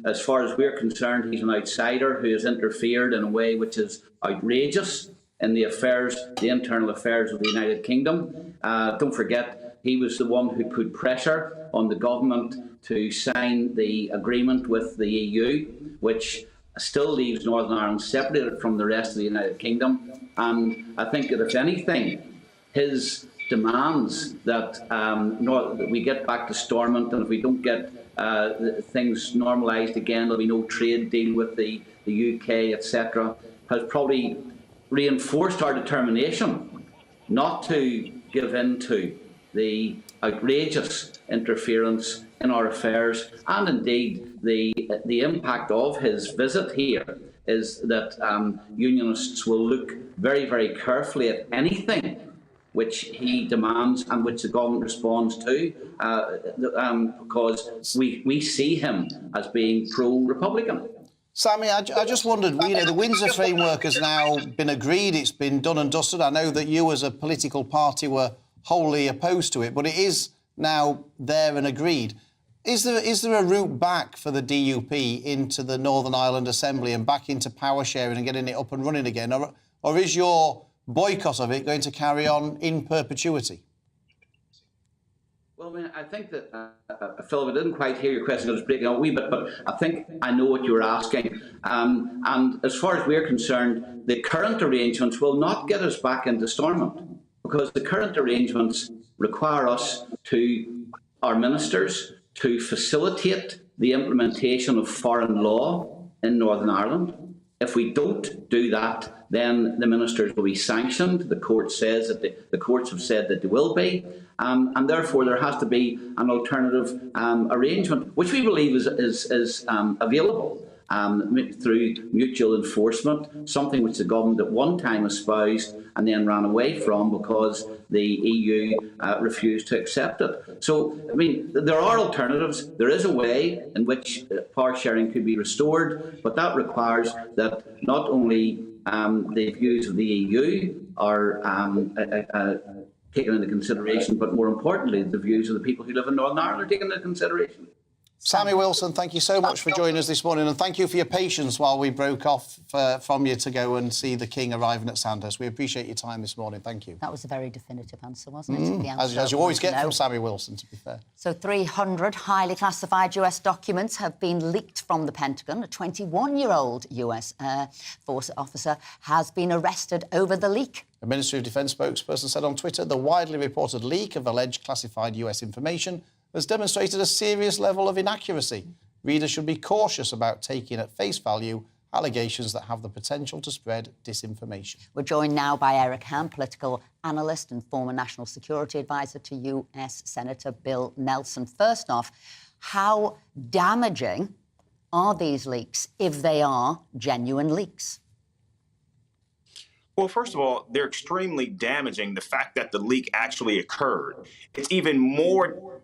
As far as we're concerned, he's an outsider who has interfered in a way which is outrageous in the internal affairs of the United Kingdom. Don't forget, he was the one who put pressure on the government to sign the agreement with the EU, which still leaves Northern Ireland separated from the rest of the United Kingdom. And I think that, if anything, his demands that we get back to Stormont, and if we don't get things normalised again, there'll be no trade deal with the UK, etc., has probably reinforced our determination not to give in to the outrageous interference in our affairs, and indeed the impact of his visit here is that unionists will look very, very carefully at anything which he demands and which the government responds to, because we see him as being pro-Republican. Sammy, I just wondered, the Windsor framework has now been agreed, it's been done and dusted. I know that you as a political party were wholly opposed to it, but it is now there and agreed. Is there a route back for the DUP into the Northern Ireland Assembly and back into power sharing and getting it up and running again? Or is your boycott of it going to carry on in perpetuity? Well, I mean, I think that, Philip, I didn't quite hear your question. I was breaking up a wee bit, but I think I know what you were asking. And as far as we're concerned, the current arrangements will not get us back into Stormont, because the current arrangements require us our ministers, to facilitate the implementation of foreign law in Northern Ireland. If we don't do that, then the ministers will be sanctioned. The court says that the courts have said that they will be, and therefore there has to be an alternative arrangement, which we believe is available through mutual enforcement, something which the government at one time espoused and then ran away from because the EU refused to accept it. So, I mean, there are alternatives. There is a way in which power sharing could be restored, but that requires that not only the views of the EU are taken into consideration, but more importantly, the views of the people who live in Northern Ireland are taken into consideration. Sammy Wilson, thank you so much for joining us this morning, and thank you for your patience while we broke off from you to go and see the King arriving at Sandhurst. We appreciate your time this morning. Thank you. That was a very definitive answer, wasn't it? The answer as you always get from Sammy Wilson, to be fair. So 300 highly classified US documents have been leaked from the Pentagon. A 21-year-old US Air Force officer has been arrested over the leak. A Ministry of Defence spokesperson said on Twitter the widely reported leak of alleged classified US information has demonstrated a serious level of inaccuracy. Readers should be cautious about taking at face value allegations that have the potential to spread disinformation. We're joined now by Eric Ham, political analyst and former National Security Advisor to US Senator Bill Nelson. First off, how damaging are these leaks if they are genuine leaks? Well, first of all, they're extremely damaging, the fact that the leak actually occurred. It's even more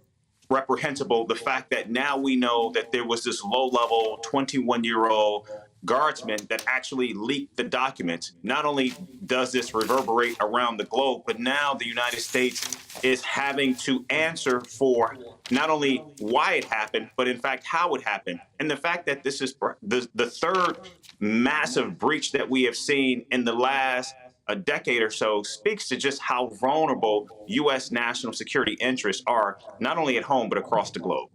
reprehensible the fact that now we know that there was this low-level 21-year-old guardsman that actually leaked the documents. Not only does this reverberate around the globe, but now the United States is having to answer for not only why it happened, but in fact how it happened. And the fact that this is the third massive breach that we have seen in the last a decade or so speaks to just how vulnerable U.S. national security interests are, not only at home, but across the globe.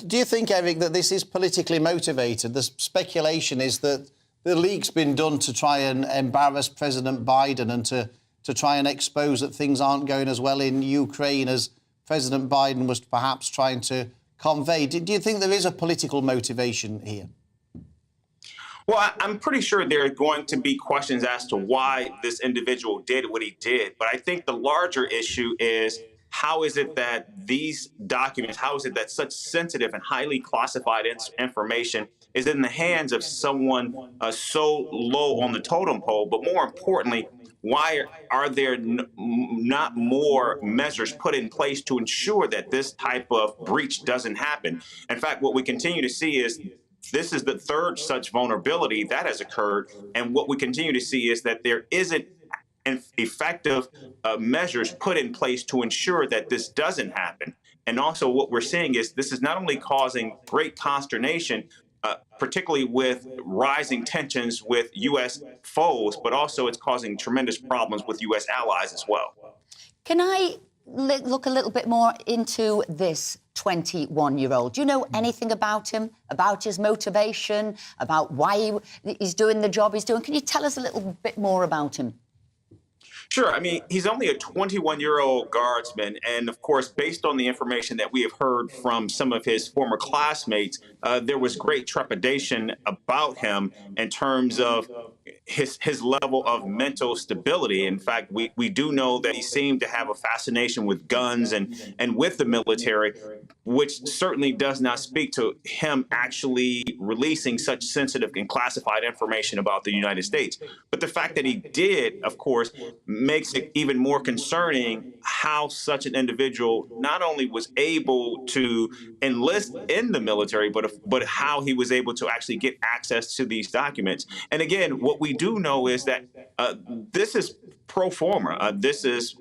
Do you think, Eric, that this is politically motivated? The speculation is that the leak's been done to try and embarrass President Biden and to try and expose that things aren't going as well in Ukraine as President Biden was perhaps trying to convey. Do you think there is a political motivation here? Well, I'm pretty sure there are going to be questions as to why this individual did what he did. But I think the larger issue is, how is it that these documents, how is it that such sensitive and highly classified information is in the hands of someone so low on the totem pole? But more importantly, why are there not more measures put in place to ensure that this type of breach doesn't happen? In fact, what we continue to see is this is the third such vulnerability that has occurred. And what we continue to see is that there isn't effective measures put in place to ensure that this doesn't happen. And also what we're seeing is this is not only causing great consternation, particularly with rising tensions with U.S. foes, but also it's causing tremendous problems with U.S. allies as well. Can I look a little bit more into this 21-year-old? Do you know anything about him, about his motivation, about why he's doing the job he's doing? Can you tell us a little bit more about him? Sure. I mean, he's only a 21-year-old guardsman. And of course, based on the information that we have heard from some of his former classmates, there was great trepidation about him in terms of his level of mental stability. In fact, we do know that he seemed to have a fascination with guns and with the military, which certainly does not speak to him actually releasing such sensitive and classified information about the United States. But the fact that he did, of course, makes it even more concerning how such an individual not only was able to enlist in the military, but how he was able to actually get access to these documents. And again, what we do know is that this is pro forma. This is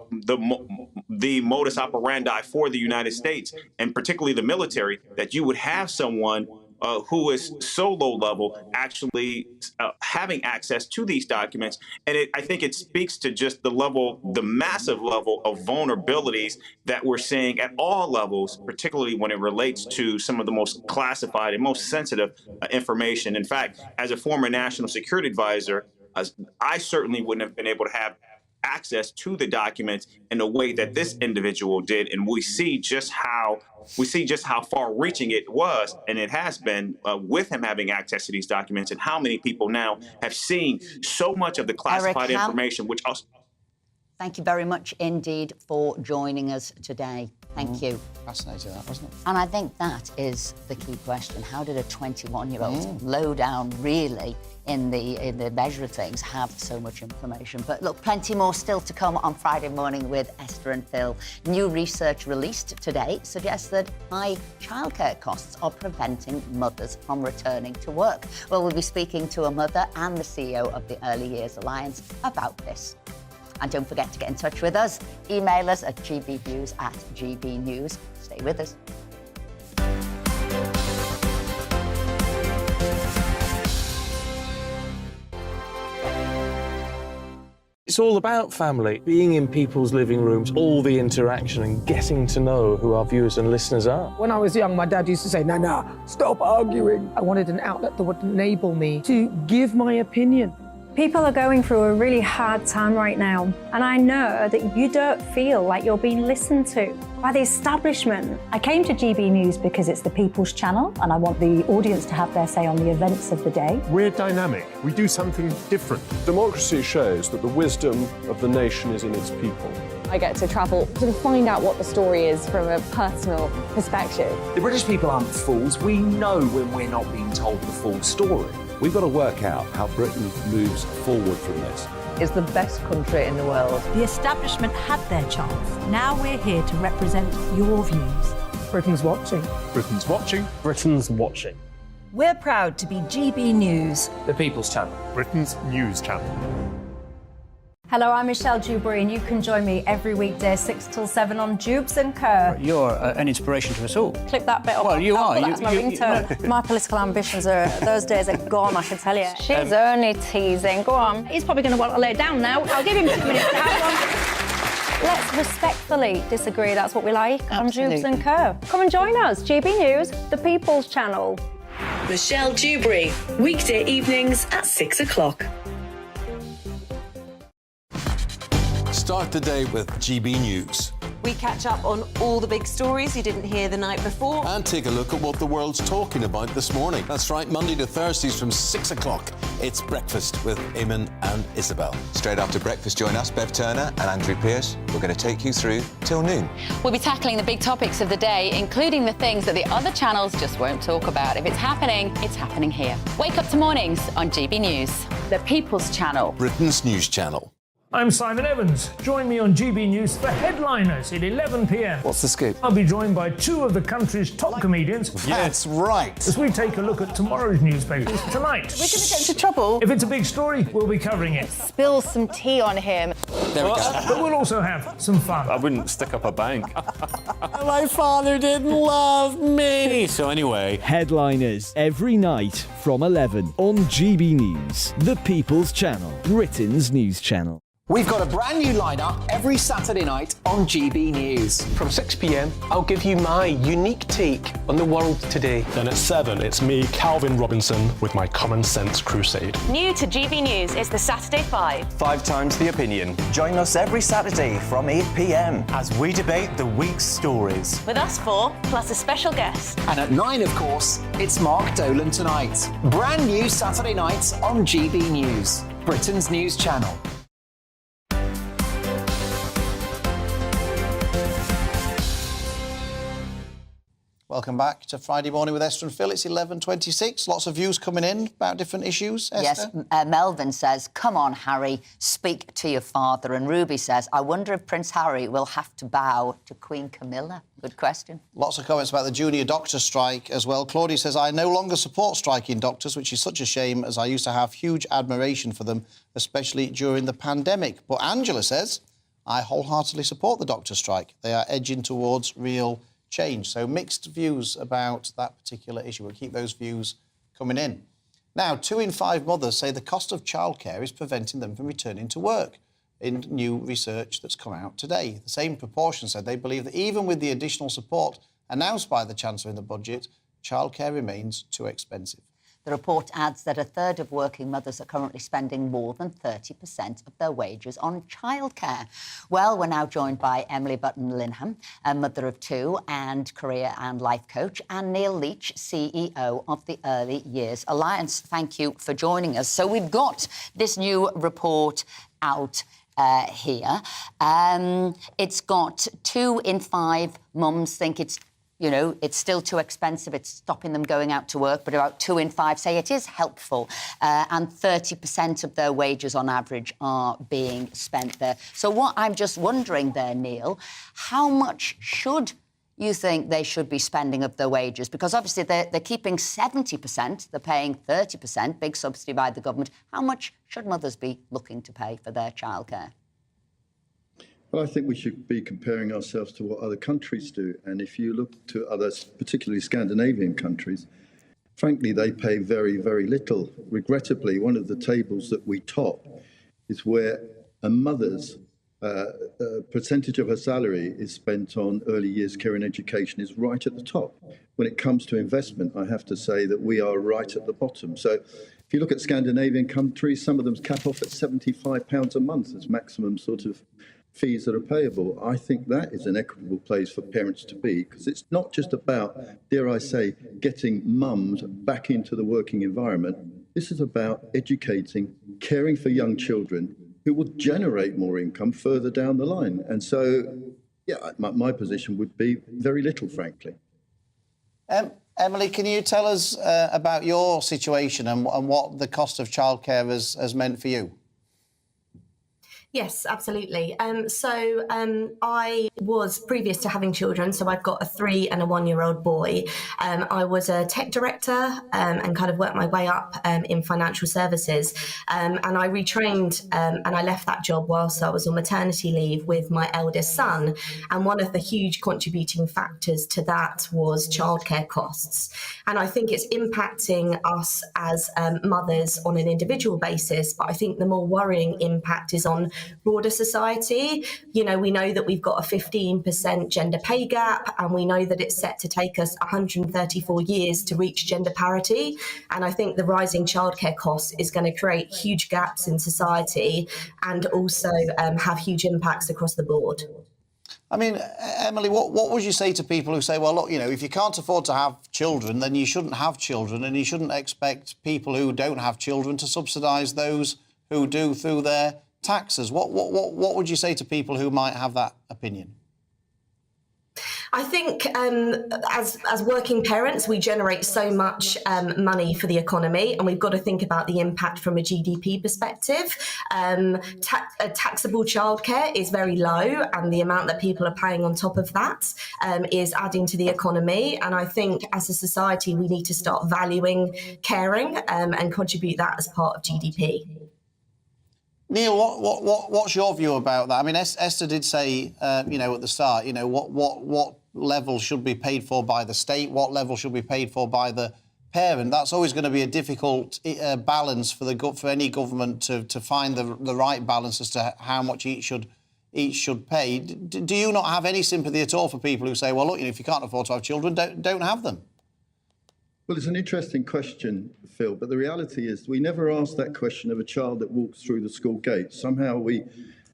the modus operandi for the United States, and particularly the military, that you would have someone who is so low level actually having access to these documents. And I think it speaks to just the massive level of vulnerabilities that we're seeing at all levels, particularly when it relates to some of the most classified and most sensitive information. In fact, as a former national security advisor, I certainly wouldn't have been able to have access to the documents in the way that this individual did. And we see just how far-reaching it was, and it has been with him having access to these documents, and how many people now have seen so much of the classified information, which also... Thank you very much indeed for joining us today. Thank you. Fascinating, that, wasn't it? And I think that is the key question. How did a 21-year-old low down, really, in the measure of things, have so much information? But look, plenty more still to come on Friday morning with Esther and Phil. New research released today suggests that high childcare costs are preventing mothers from returning to work. Well, we'll be speaking to a mother and the CEO of the Early Years Alliance about this. And don't forget to get in touch with us. Email us at gbnews@gbnews. Stay with us. It's all about family, being in people's living rooms, all the interaction and getting to know who our viewers and listeners are. When I was young, my dad used to say, "Nana, stop arguing." I wanted an outlet that would enable me to give my opinion. People are going through a really hard time right now, and I know that you don't feel like you're being listened to by the establishment. I came to GB News because it's the People's Channel, and I want the audience to have their say on the events of the day. We're dynamic. We do something different. Democracy shows that the wisdom of the nation is in its people. I get to travel to find out what the story is from a personal perspective. The British people aren't fools. We know when we're not being told the full story. We've got to work out how Britain moves forward from this. It's the best country in the world. The establishment had their chance. Now we're here to represent your views. Britain's watching. Britain's watching. Britain's watching. We're proud to be GB News. The People's Channel. Britain's news channel. Hello, I'm Michelle Dewberry, and you can join me every weekday 6 till 7 on Jubes & Co. You're an inspiration to us all. Clip that bit up. Well, you are. That's my ringtone. My political ambitions those days are gone, I can tell you. She's only teasing. Go on. He's probably going to want to lay down now. I'll give him 2 minutes to have one. Let's respectfully disagree. That's what we like on Jubes & Co. Come and join us. GB News, the People's Channel. Michelle Dewberry, weekday evenings at 6 o'clock. Start the day with GB News. We catch up on all the big stories you didn't hear the night before. And take a look at what the world's talking about this morning. That's right, Monday to Thursdays from 6 o'clock. It's Breakfast with Eamon and Isabel. Straight after breakfast, join us, Bev Turner and Andrew Pearce. We're going to take you through till noon. We'll be tackling the big topics of the day, including the things that the other channels just won't talk about. If it's happening here. Wake up to mornings on GB News, the People's Channel. Britain's news channel. I'm Simon Evans. Join me on GB News for Headliners at 11 p.m. What's the scoop? I'll be joined by 2 of the country's top comedians. That's right. As we take a look at tomorrow's newspapers tonight. We're going to get into trouble. If it's a big story, we'll be covering it. Spill some tea on him. There we go. But we'll also have some fun. I wouldn't stick up a bank. My father didn't love me. So anyway. Headliners every night from 11 on GB News, the People's Channel, Britain's news channel. We've got a brand new lineup every Saturday night on GB News. From 6 p.m, I'll give you my unique take on the world today. Then at 7, it's me, Calvin Robinson, with my Common Sense Crusade. New to GB News is the Saturday 5. 5 times the opinion. Join us every Saturday from 8 p.m. as we debate the week's stories. With us 4, plus a special guest. And at 9, of course, it's Mark Dolan Tonight. Brand new Saturday nights on GB News, Britain's news channel. Welcome back to Friday Morning with Esther and Phil. It's 11:26. Lots of views coming in about different issues. Esther? Yes, Melvin says, come on, Harry, speak to your father. And Ruby says, I wonder if Prince Harry will have to bow to Queen Camilla. Good question. Lots of comments about the junior doctor strike as well. Claudia says, I no longer support striking doctors, which is such a shame, as I used to have huge admiration for them, especially during the pandemic. But Angela says, I wholeheartedly support the doctor strike. They are edging towards real change. So mixed views about that particular issue. We'll keep those views coming in. Now, 2 in 5 mothers say the cost of childcare is preventing them from returning to work in new research that's come out today. The same proportion said they believe that even with the additional support announced by the Chancellor in the budget, childcare remains too expensive. The report adds that a third of working mothers are currently spending more than 30% of their wages on childcare. Well, we're now joined by Emily Button-Linham, a mother of 2 and career and life coach, and Neil Leach, CEO of the Early Years Alliance. Thank you for joining us. So we've got this new report out here. It's got 2 in 5 mums think it's still too expensive, it's stopping them going out to work, but about 2 in 5 say it is helpful, and 30% of their wages on average are being spent there. So what I'm just wondering there, Neil, how much should you think they should be spending of their wages? Because obviously they're keeping 70%, they're paying 30%, big subsidy by the government. How much should mothers be looking to pay for their childcare? Well, I think we should be comparing ourselves to what other countries do. And if you look to others, particularly Scandinavian countries, frankly, they pay very, very little. Regrettably, one of the tables that we top is where a mother's percentage of her salary is spent on early years care and education is right at the top. When it comes to investment, I have to say that we are right at the bottom. So if you look at Scandinavian countries, some of them cap off at £75 a month as maximum sort of fees that are payable. I think that is an equitable place for parents to be, because it's not just about, dare I say, getting mums back into the working environment. This is about educating, caring for young children who will generate more income further down the line. And so, yeah, my position would be very little, frankly. Emily, can you tell us about your situation and what the cost of childcare has meant for you? Yes, absolutely. I was, previous to having children, so I've got a 3 and a 1-year-old boy. I was a tech director and kind of worked my way up in financial services. And I retrained and I left that job whilst I was on maternity leave with my eldest son. And one of the huge contributing factors to that was childcare costs. And I think it's impacting us as mothers on an individual basis. But I think the more worrying impact is on broader society. You know, we know that we've got a 15% gender pay gap, and we know that it's set to take us 134 years to reach gender parity. And I think the rising childcare costs is going to create huge gaps in society and also have huge impacts across the board. I mean, Emily, what would you say to people who say, well, look, if you can't afford to have children, then you shouldn't have children, and you shouldn't expect people who don't have children to subsidise those who do through their taxes? What would you say to people who might have that opinion? I think as working parents, we generate so much money for the economy, and we've got to think about the impact from a GDP perspective. Taxable childcare is very low, and the amount that people are paying on top of that is adding to the economy. And I think as a society, we need to start valuing caring and contribute that as part of GDP. Neil, what's your view about that? I mean, Esther did say, at the start, what level should be paid for by the state, what level should be paid for by the parent, that's always going to be a difficult balance for any government to find the right balance as to how much each should pay. Do you not have any sympathy at all for people who say, well, look, if you can't afford to have children, don't have them? Well, it's an interesting question, Phil, but the reality is we never ask that question of a child that walks through the school gate. Somehow we,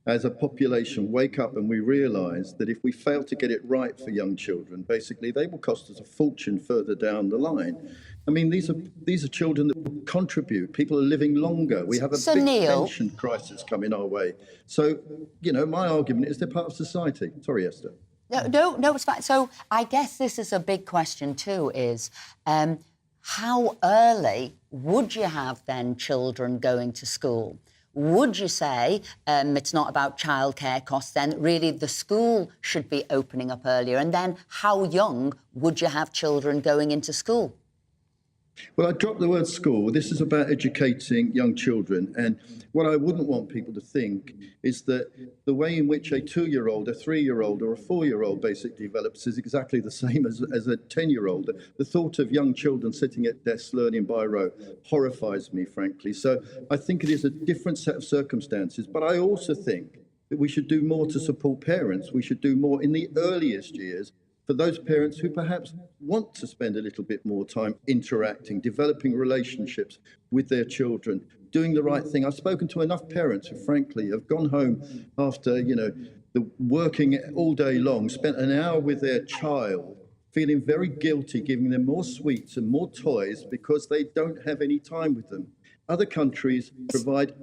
as a population, wake up and we realise that if we fail to get it right for young children, basically they will cost us a fortune further down the line. I mean, these are children that contribute. People are living longer. We have a big pension crisis coming our way. So, my argument is they're part of society. Sorry, Esther. No, it's fine. So I guess this is a big question too, is how early would you have then children going to school? Would you say it's not about childcare costs then? Really, the school should be opening up earlier. And then how young would you have children going into school? Well, I dropped the word school. This is about educating young children. And what I wouldn't want people to think is that the way in which a 2-year-old, a 3-year-old or a 4-year-old basically develops is exactly the same as a 10-year-old. The thought of young children sitting at desks learning by rote horrifies me, frankly. So I think it is a different set of circumstances. But I also think that we should do more to support parents. We should do more in the earliest years for those parents who perhaps want to spend a little bit more time interacting, developing relationships with their children, doing the right thing. I've spoken to enough parents who, frankly, have gone home after, working all day long, spent an hour with their child, feeling very guilty, giving them more sweets and more toys because they don't have any time with them. Other countries provide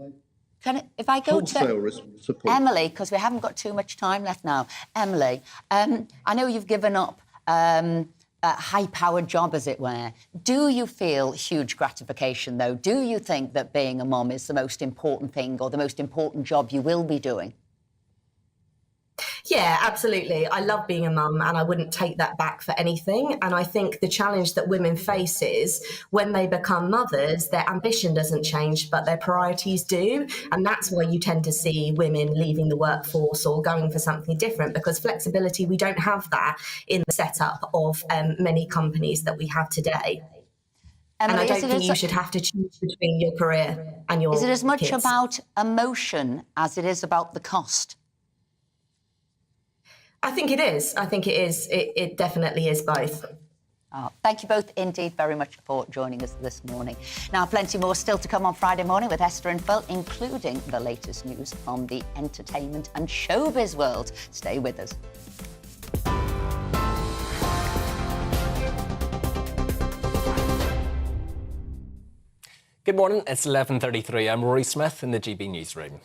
if I go to support. Emily, because we haven't got too much time left now. Emily, I know you've given up a high-powered job, as it were. Do you feel huge gratification, though? Do you think that being a mum is the most important thing or the most important job you will be doing? Yeah, absolutely. I love being a mum and I wouldn't take that back for anything. And I think the challenge that women face is when they become mothers, their ambition doesn't change, but their priorities do. And that's why you tend to see women leaving the workforce or going for something different, because flexibility, we don't have that in the setup of many companies that we have today. And I don't think you should have to choose between your career and your kids. Is it as much about emotion as it is about the cost? I think it is. It definitely is both. Oh, thank you both indeed very much for joining us this morning. Now, plenty more still to come on Friday morning with Esther and Phil, including the latest news from the entertainment and showbiz world. Stay with us. Good morning, it's 11:33. I'm Rory Smith in the GB Newsroom.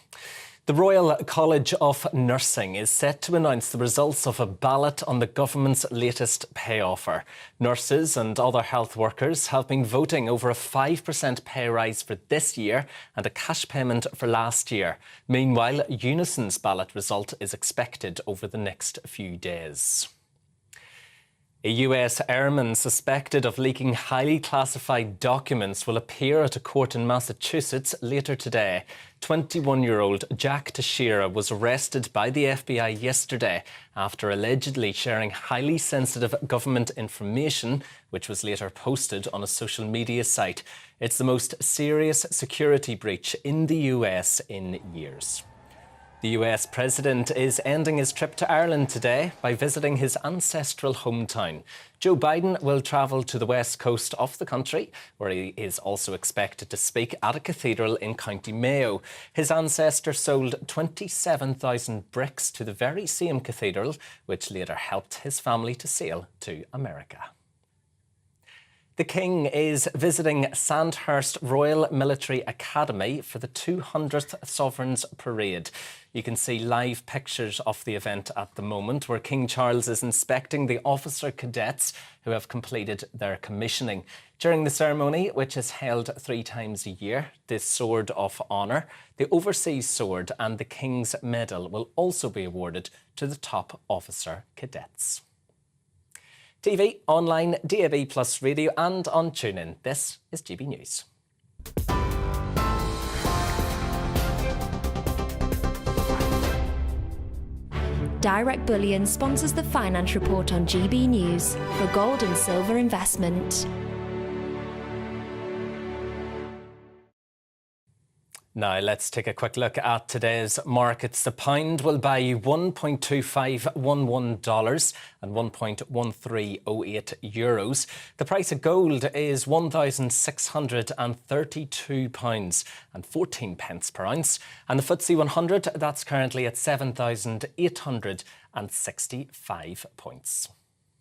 The Royal College of Nursing is set to announce the results of a ballot on the government's latest pay offer. Nurses and other health workers have been voting over a 5% pay rise for this year and a cash payment for last year. Meanwhile, Unison's ballot result is expected over the next few days. A US airman suspected of leaking highly classified documents will appear at a court in Massachusetts later today. 21-year-old Jack Teixeira was arrested by the FBI yesterday after allegedly sharing highly sensitive government information, which was later posted on a social media site. It's the most serious security breach in the US in years. The US president is ending his trip to Ireland today by visiting his ancestral hometown. Joe Biden will travel to the west coast of the country, where he is also expected to speak at a cathedral in County Mayo. His ancestor sold 27,000 bricks to the very same cathedral, which later helped his family to sail to America. The King is visiting Sandhurst Royal Military Academy for the 200th Sovereigns Parade. You can see live pictures of the event at the moment, where King Charles is inspecting the officer cadets who have completed their commissioning. During the ceremony, which is held 3 times a year, the Sword of Honour, the Overseas Sword and the King's Medal will also be awarded to the top officer cadets. TV, online, DAB+ radio and on TuneIn. This is GB News. Direct Bullion sponsors the Finance Report on GB News for gold and silver investment. Now, let's take a quick look at today's markets. The pound will buy you $1.2511 and €1.1308. The price of gold is £1,632 and 14 pence per ounce. And the FTSE 100, that's currently at 7,865 points.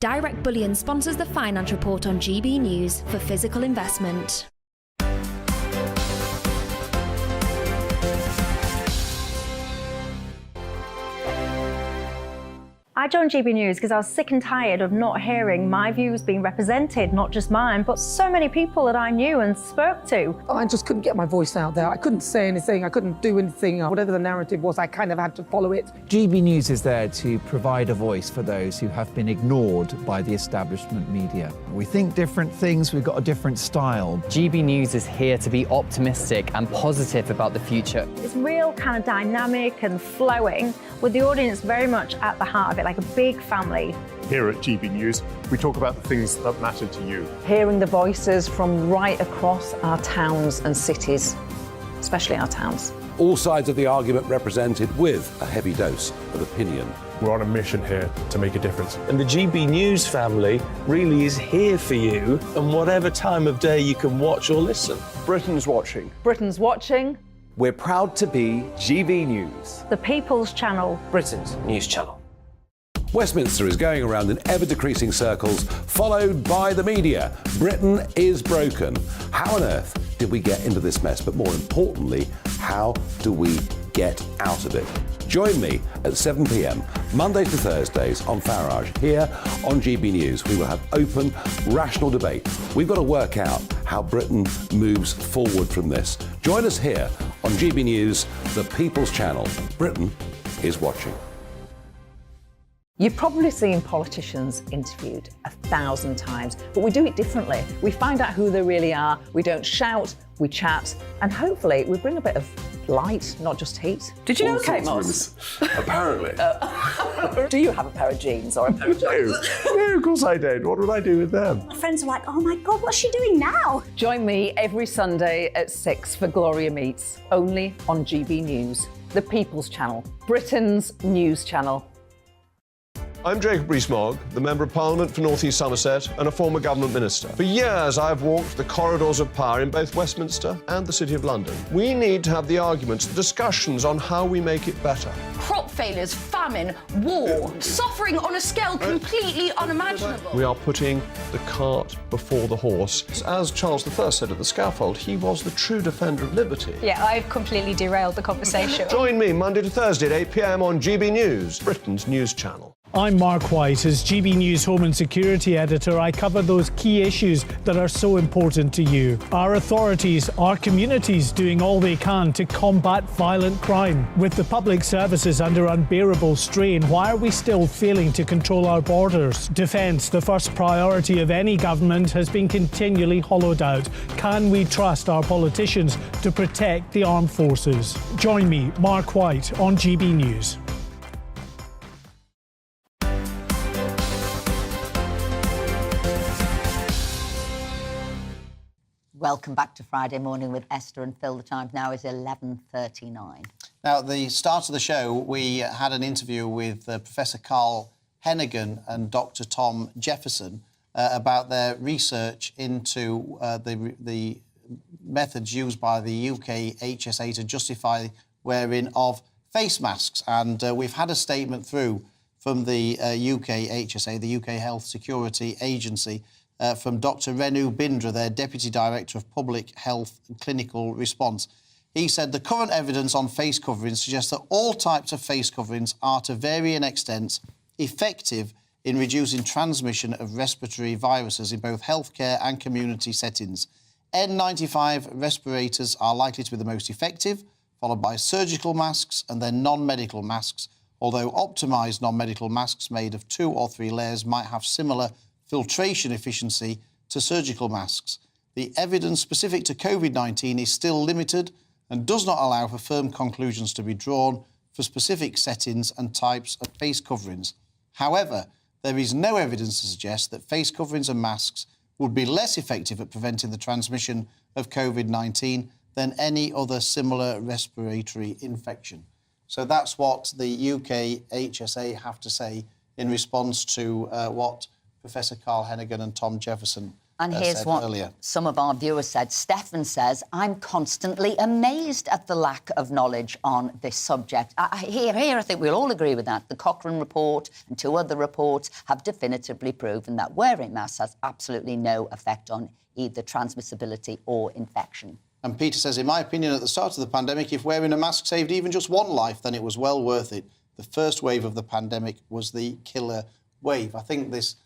Direct Bullion sponsors the Finance Report on GB News for physical investment. I joined GB News because I was sick and tired of not hearing my views being represented, not just mine, but so many people that I knew and spoke to. I just couldn't get my voice out there. I couldn't say anything. I couldn't do anything. Whatever the narrative was, I kind of had to follow it. GB News is there to provide a voice for those who have been ignored by the establishment media. We think different things. We've got a different style. GB News is here to be optimistic and positive about the future. It's real kind of dynamic and flowing, with the audience very much at the heart of it, like a big family. Here at GB News, we talk about the things that matter to you. Hearing the voices from right across our towns and cities, especially our towns. All sides of the argument represented with a heavy dose of opinion. We're on a mission here to make a difference. And the GB News family really is here for you, and whatever time of day you can watch or listen. Britain's watching. Britain's watching. We're proud to be GB News. The People's Channel. Britain's news channel. Westminster is going around in ever-decreasing circles, followed by the media. Britain is broken. How on earth did we get into this mess? But more importantly, how do we get out of it? Join me at 7 p.m, Mondays to Thursdays on Farage, here on GB News. We will have open, rational debate. We've got to work out how Britain moves forward from this. Join us here on GB News, the People's Channel. Britain is watching. You've probably seen politicians interviewed 1,000 times, but we do it differently. We find out who they really are, we don't shout, we chat, and hopefully we bring a bit of light, not just heat. Did you know Kate Moss? Apparently. Do you have a pair of jeans or a pair of jeans? No, of course I don't. What would I do with them? My friends are like, oh my God, what's she doing now? Join me every Sunday at 6 for Gloria Meets, only on GB News, the People's Channel, Britain's news channel. I'm Jacob Rees-Mogg, the Member of Parliament for North East Somerset and a former government minister. For years, I've walked the corridors of power in both Westminster and the City of London. We need to have the arguments, the discussions on how we make it better. Crop failures, famine, war, suffering on a scale completely unimaginable. We are putting the cart before the horse. As Charles I said at the scaffold, he was the true defender of liberty. Yeah, I've completely derailed the conversation. Join me Monday to Thursday at 8 p.m. on GB News, Britain's news channel. I'm Mark White. As GB News Home and Security Editor, I cover those key issues that are so important to you. Our authorities, our communities doing all they can to combat violent crime. With the public services under unbearable strain, why are we still failing to control our borders? Defence, the first priority of any government, has been continually hollowed out. Can we trust our politicians to protect the armed forces? Join me, Mark White, on GB News. Welcome back to Friday Morning with Esther and Phil. The time now is 11:39. Now, at the start of the show, we had an interview with Professor Carl Hennigan and Dr. Tom Jefferson about their research into the methods used by the UK HSA to justify wearing of face masks. And we've had a statement through from the UK HSA, the UK Health Security Agency, from Dr. Renu Bindra, their Deputy Director of Public Health and Clinical Response. He said the current evidence on face coverings suggests that all types of face coverings are to varying extents effective in reducing transmission of respiratory viruses in both healthcare and community settings. N95 respirators are likely to be the most effective, followed by surgical masks and then non-medical masks, although optimised non-medical masks made of 2 or 3 layers might have similar filtration efficiency to surgical masks. The evidence specific to COVID-19 is still limited and does not allow for firm conclusions to be drawn for specific settings and types of face coverings. However, there is no evidence to suggest that face coverings and masks would be less effective at preventing the transmission of COVID-19 than any other similar respiratory infection. So that's what the UK HSA have to say in response to what Professor Carl Hennigan and Tom Jefferson And here's said what earlier. some of our viewers said. Stefan says, I'm constantly amazed at the lack of knowledge on this subject. Here, I think we'll all agree with that. The Cochrane report and 2 other reports have definitively proven that wearing masks has absolutely no effect on either transmissibility or infection. And Peter says, in my opinion, at the start of the pandemic, if wearing a mask saved even just one life, then it was well worth it. The first wave of the pandemic was the killer wave. I think this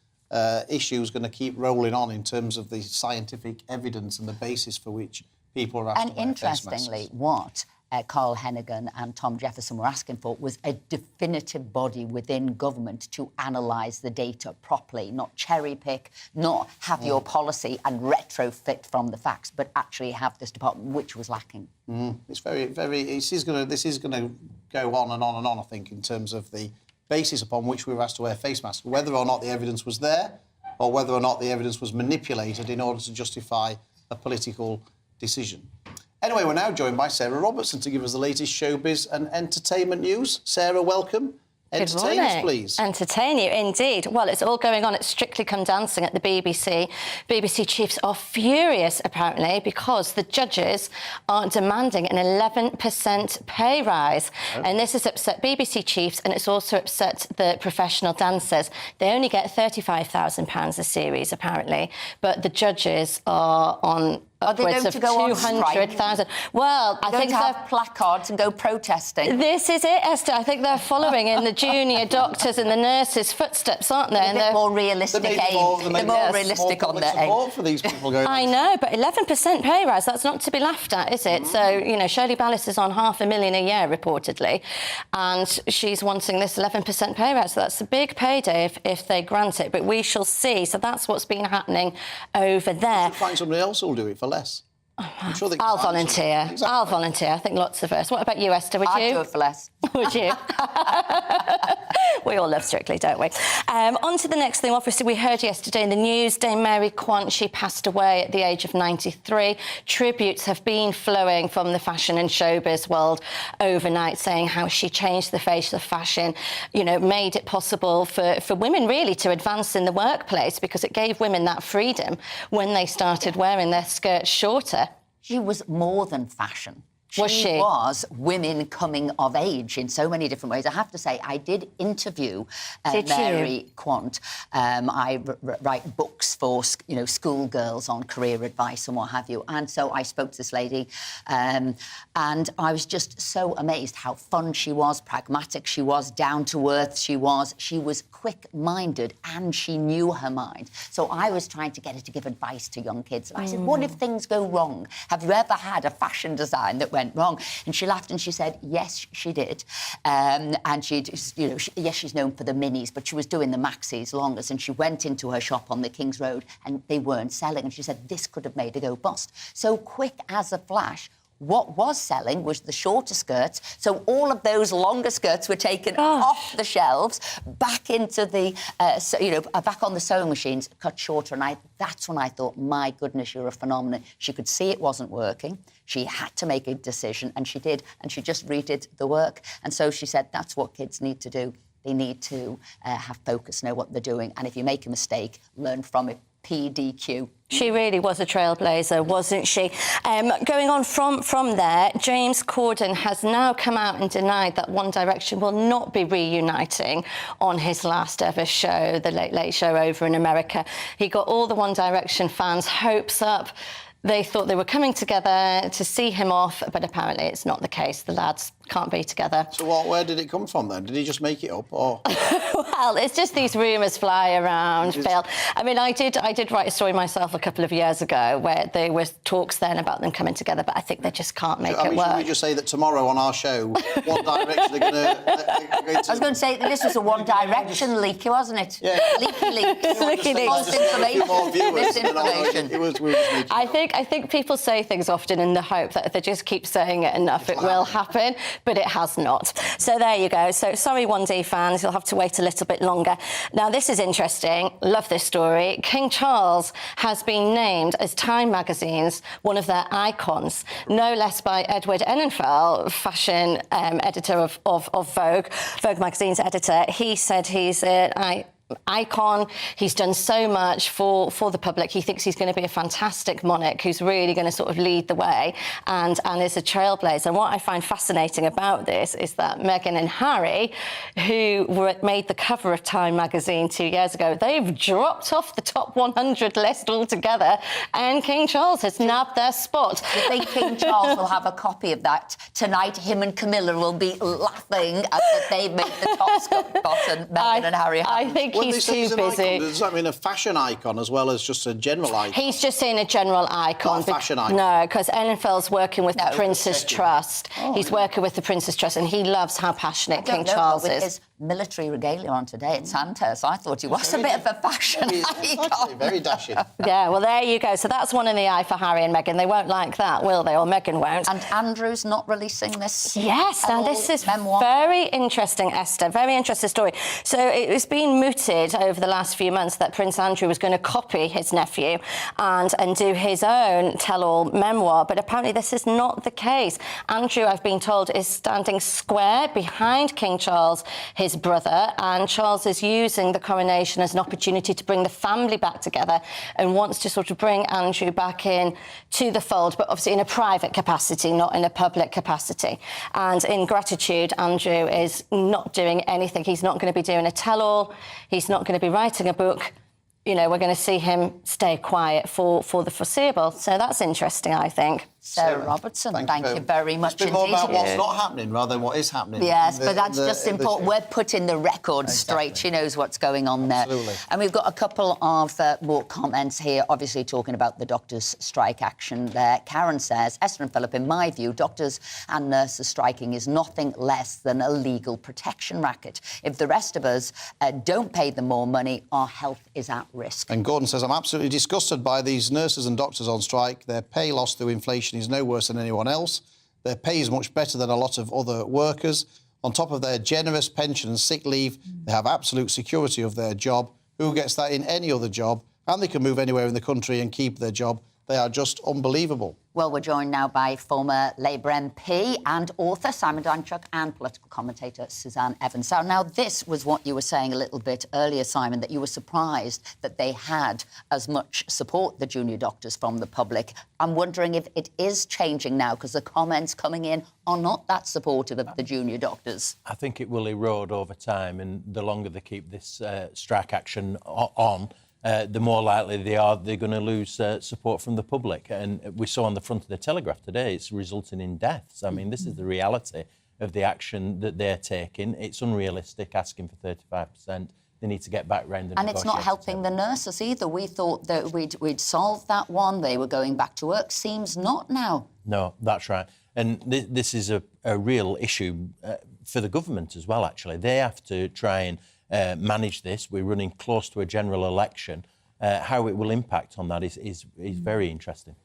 issue is going to keep rolling on in terms of the scientific evidence and the basis for which people are asked to wear face masks. Interestingly, what Carl Hennigan and Tom Jefferson were asking for was a definitive body within government to analyse the data properly, not cherry-pick, not have your policy and retrofit from the facts, but actually have this department, which was lacking. It's this is going to go on and on and on, I think, in terms of the basis upon which we were asked to wear face masks, whether or not the evidence was there or whether or not the evidence was manipulated in order to justify a political decision. Anyway, we're now joined by Sarah Robertson to give us the latest showbiz and entertainment news. Sarah, welcome. Entertain us, please. Entertain you, indeed. Well, it's all going on at Strictly Come Dancing at the BBC. BBC chiefs are furious, apparently, because the judges are demanding an 11% pay rise. Oh. And this has upset BBC chiefs, and it's also upset the professional dancers. They only get £35,000 a series, apparently, but the judges are on upwards of 200,000. Well, I think they're placards and go protesting. This is it, Esther. I think they're following in the junior doctors and the nurses' footsteps, aren't they? And they're more realistic aim. They're more realistic on their aim. For these people going I know, but 11% pay rise, that's not to be laughed at, is it? So, you know, Shirley Ballas is on £500,000 a year, reportedly, and she's wanting this 11% pay rise. So that's a big payday if they grant it, but we shall see. So that's what's been happening over there. You find somebody else who'll do it for less. I'm sure I'll volunteer. Exactly. I'll volunteer. I think lots of us. What about you, Esther? Would you? I'd do it for less. Would you? We all love Strictly, don't we? On to the next thing. Obviously, we heard yesterday in the news, Dame Mary Quant, she passed away at the age of 93. Tributes have been flowing from the fashion and showbiz world overnight, saying how she changed the face of fashion, you know, made it possible for women, really, to advance in the workplace because it gave women that freedom when they started wearing their skirts shorter. She was more than fashion. She was women coming of age in so many different ways. I have to say, I did interview Mary Quant. I write books for, you know, schoolgirls on career advice and what have you. And so I spoke to this lady and I was just so amazed how fun she was, pragmatic she was, down to earth she was. She was quick-minded and she knew her mind. So I was trying to get her to give advice to young kids. And I said, what if things go wrong? Have you ever had a fashion design that went wrong? And she laughed and she said, yes, she did. And she'd, you know, yes, she's known for the minis, but she was doing the maxis longest. And she went into her shop on the King's Road and they weren't selling. And she said, this could have made her go bust. So quick as a flash, what was selling was the shorter skirts. So all of those longer skirts were taken off the shelves, back into the, back on the sewing machines, cut shorter. And that's when I thought, my goodness, you're a phenomenon. She could see it wasn't working. She had to make a decision, and she did. And she just redid the work. And so she said, that's what kids need to do. They need to have focus, know what they're doing. And if you make a mistake, learn from it. PDQ. She really was a trailblazer, wasn't she? Going on from there, James Corden has now come out and denied that One Direction will not be reuniting on his last ever show, The Late Late Show over in America. He got all the One Direction fans' hopes up. They thought they were coming together to see him off, but apparently it's not the case. The lads can't be together. So where did it come from then? Did he just make it up, or...? Well, it's just these rumours fly around, Phil. I mean, I did write a story myself a couple of years ago where there were talks then about them coming together, but I think they just can't make it work. Should we just say that tomorrow on our show, One Direction are going to... I was going to say that this was a One Direction leak, wasn't it? Yeah. Leaky leak. Leaky leak. False information. Misinformation. I think people say things often in the hope that if they just keep saying it enough, it will happen. but it has not. So there you go. So sorry, 1D fans, you'll have to wait a little bit longer. Now, this is interesting. Love this story. King Charles has been named as Time magazine's one of their icons, no less by Edward Enninful, fashion editor of Vogue magazine's editor. He said he's an icon. He's done so much for the public. He thinks he's going to be a fantastic monarch who's really going to sort of lead the way and is a trailblazer. And what I find fascinating about this is that Meghan and Harry, who made the cover of Time magazine 2 years ago, they've dropped off the top 100 list altogether, and King Charles has nabbed their spot. Do you think King Charles will have a copy of that tonight? Him and Camilla will be laughing at that they made the top spot and Meghan and Harry haven't. I think he's too busy. Does that mean a fashion icon as well as just a general icon? He's just saying a general icon. Not a fashion icon. No, because Enninful's working with the Prince's Trust. He's working with the Prince's Trust, and he loves how passionate King Charles with is. his military regalia on today at Sandhurst, I thought he was a bit of a fashion icon. Very dashing. Yeah, well, there you go. So that's one in the eye for Harry and Meghan. They won't like that, will they? Or Meghan won't. And Andrew's not releasing this. Yes, and this is memoir. Very interesting, Esther. Very interesting story. So it was being mooted over the last few months that Prince Andrew was going to copy his nephew and do his own tell-all memoir, but apparently this is not the case. Andrew, I've been told, is standing square behind King Charles, his brother, and Charles is using the coronation as an opportunity to bring the family back together and wants to sort of bring Andrew back in to the fold, but obviously in a private capacity, not in a public capacity. And in gratitude, Andrew is not doing anything. He's not going to be doing a tell-all. He's not going to be writing a book. You know, we're going to see him stay quiet for the foreseeable. So that's interesting, I think. Sarah Robertson, thank you very much indeed. More about what's Yeah. not happening rather than what is happening. Yes, but that's just important. We're putting the record straight. She knows what's going on there. Absolutely. And we've got a couple of more comments here, obviously talking about the doctors' strike action there. Karen says, Esther and Philip, in my view, doctors and nurses striking is nothing less than a legal protection racket. If the rest of us don't pay them more money, our health is at risk. And Gordon says, I'm absolutely disgusted by these nurses and doctors on strike. Their pay loss through inflation is no worse than anyone else. Their pay is much better than a lot of other workers. On top of their generous pension and sick leave, they have absolute security of their job. Who gets that in any other job? And they can move anywhere in the country and keep their job. They are just unbelievable. Well, we're joined now by former Labour MP and author Simon Danczuk and political commentator Suzanne Evans. So now this was what you were saying a little bit earlier, Simon, that you were surprised that they had as much support, the junior doctors, from the public. I'm wondering if it is changing now, because the comments coming in are not that supportive of the junior doctors. I think it will erode over time, and the longer they keep this strike action on, the more likely they're going to lose support from the public. And we saw on the front of the Telegraph today, it's resulting in deaths. I mean, this is the reality of the action that they're taking. It's unrealistic, asking for 35%. They need to get back round the And it's not helping the nurses either. We thought that we'd solved that one. They were going back to work. Seems not now. No, that's right. And this is a real issue for the government as well, actually. They have to try and manage this. We're running close to a general election. How it will impact on that is very interesting.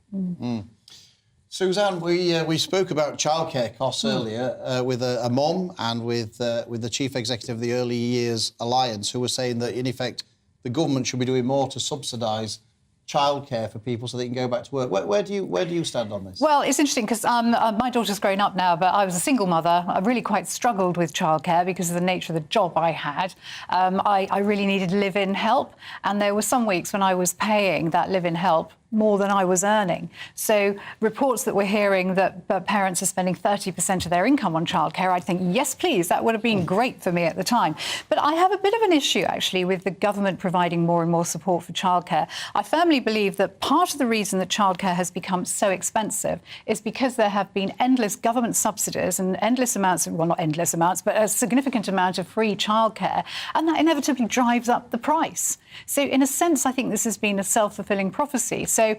Suzanne, we spoke about childcare costs earlier with a mum and with the chief executive of the Early Years Alliance, who were saying that, in effect, the government should be doing more to subsidise childcare for people so they can go back to work. Where do you stand on this? Well, it's interesting because my daughter's grown up now, but I was a single mother. I really quite struggled with childcare because of the nature of the job I had. I really needed live-in help, and there were some weeks when I was paying that live-in help more than I was earning. So reports that we're hearing that parents are spending 30% of their income on childcare, I'd think, yes, please, that would have been great for me at the time. But I have a bit of an issue, actually, with the government providing more and more support for childcare. I firmly believe that part of the reason that childcare has become so expensive is because there have been endless government subsidies and endless amounts, well, not endless amounts, but a significant amount of free childcare, and that inevitably drives up the price. So in a sense, I think this has been a self-fulfilling prophecy. So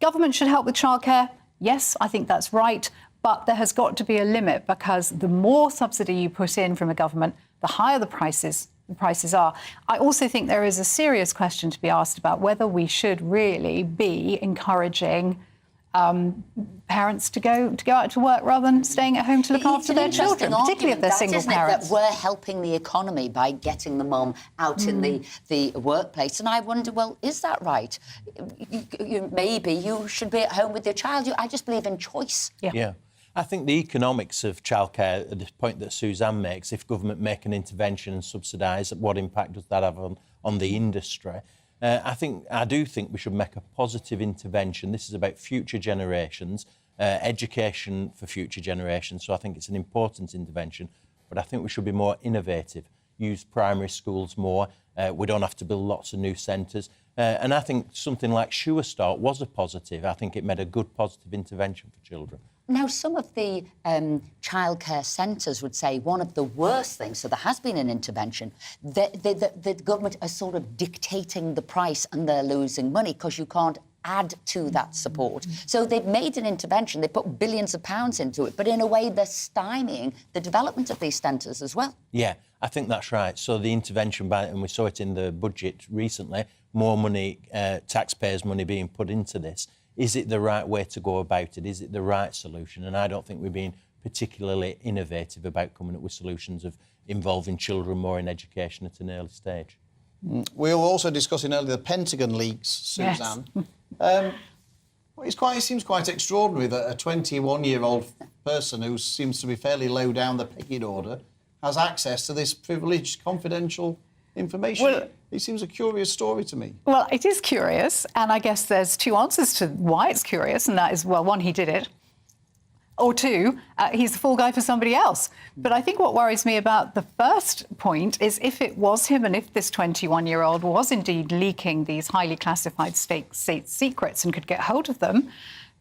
government should help with childcare. Yes, I think that's right. But there has got to be a limit, because the more subsidy you put in from a government, the higher the prices are. I also think there is a serious question to be asked about whether we should really be encouraging parents to go out to work rather than staying at home to look after their children, particularly if they're single parents. That we're helping the economy by getting the mum out in the workplace. And I wonder, well, is that right? Maybe you should be at home with your child. I just believe in choice. Yeah. I think the economics of childcare, at the point that Suzanne makes, if government make an intervention and subsidise, what impact does that have on the industry? I do think we should make a positive intervention. This is about future generations, education for future generations. So I think it's an important intervention, but I think we should be more innovative, use primary schools more. We don't have to build lots of new centres. And I think something like Sure Start was a positive. I think it made a good positive intervention for children. Now, some of the childcare centres would say one of the worst things, so there has been an intervention, the government are sort of dictating the price and they're losing money because you can't add to that support. So they've made an intervention, they put billions of pounds into it, but in a way they're stymieing the development of these centres as well. Yeah, I think that's right. So the intervention, and we saw it in the budget recently, more money, taxpayers' money being put into this. Is it the right way to go about it? Is it the right solution? And I don't think we're being particularly innovative about coming up with solutions of involving children more in education at an early stage. We were also discussing earlier the Pentagon leaks, Suzanne. Yes. It seems quite extraordinary that a 21-year-old person who seems to be fairly low down the pecking order has access to this privileged, confidential information. Well, it seems a curious story to me. Well, it is curious, and I guess there's two answers to why it's curious, and that is, well, one, he did it, or two, he's the fall guy for somebody else. But I think what worries me about the first point is if it was him and if this 21-year-old was indeed leaking these highly classified state secrets and could get hold of them,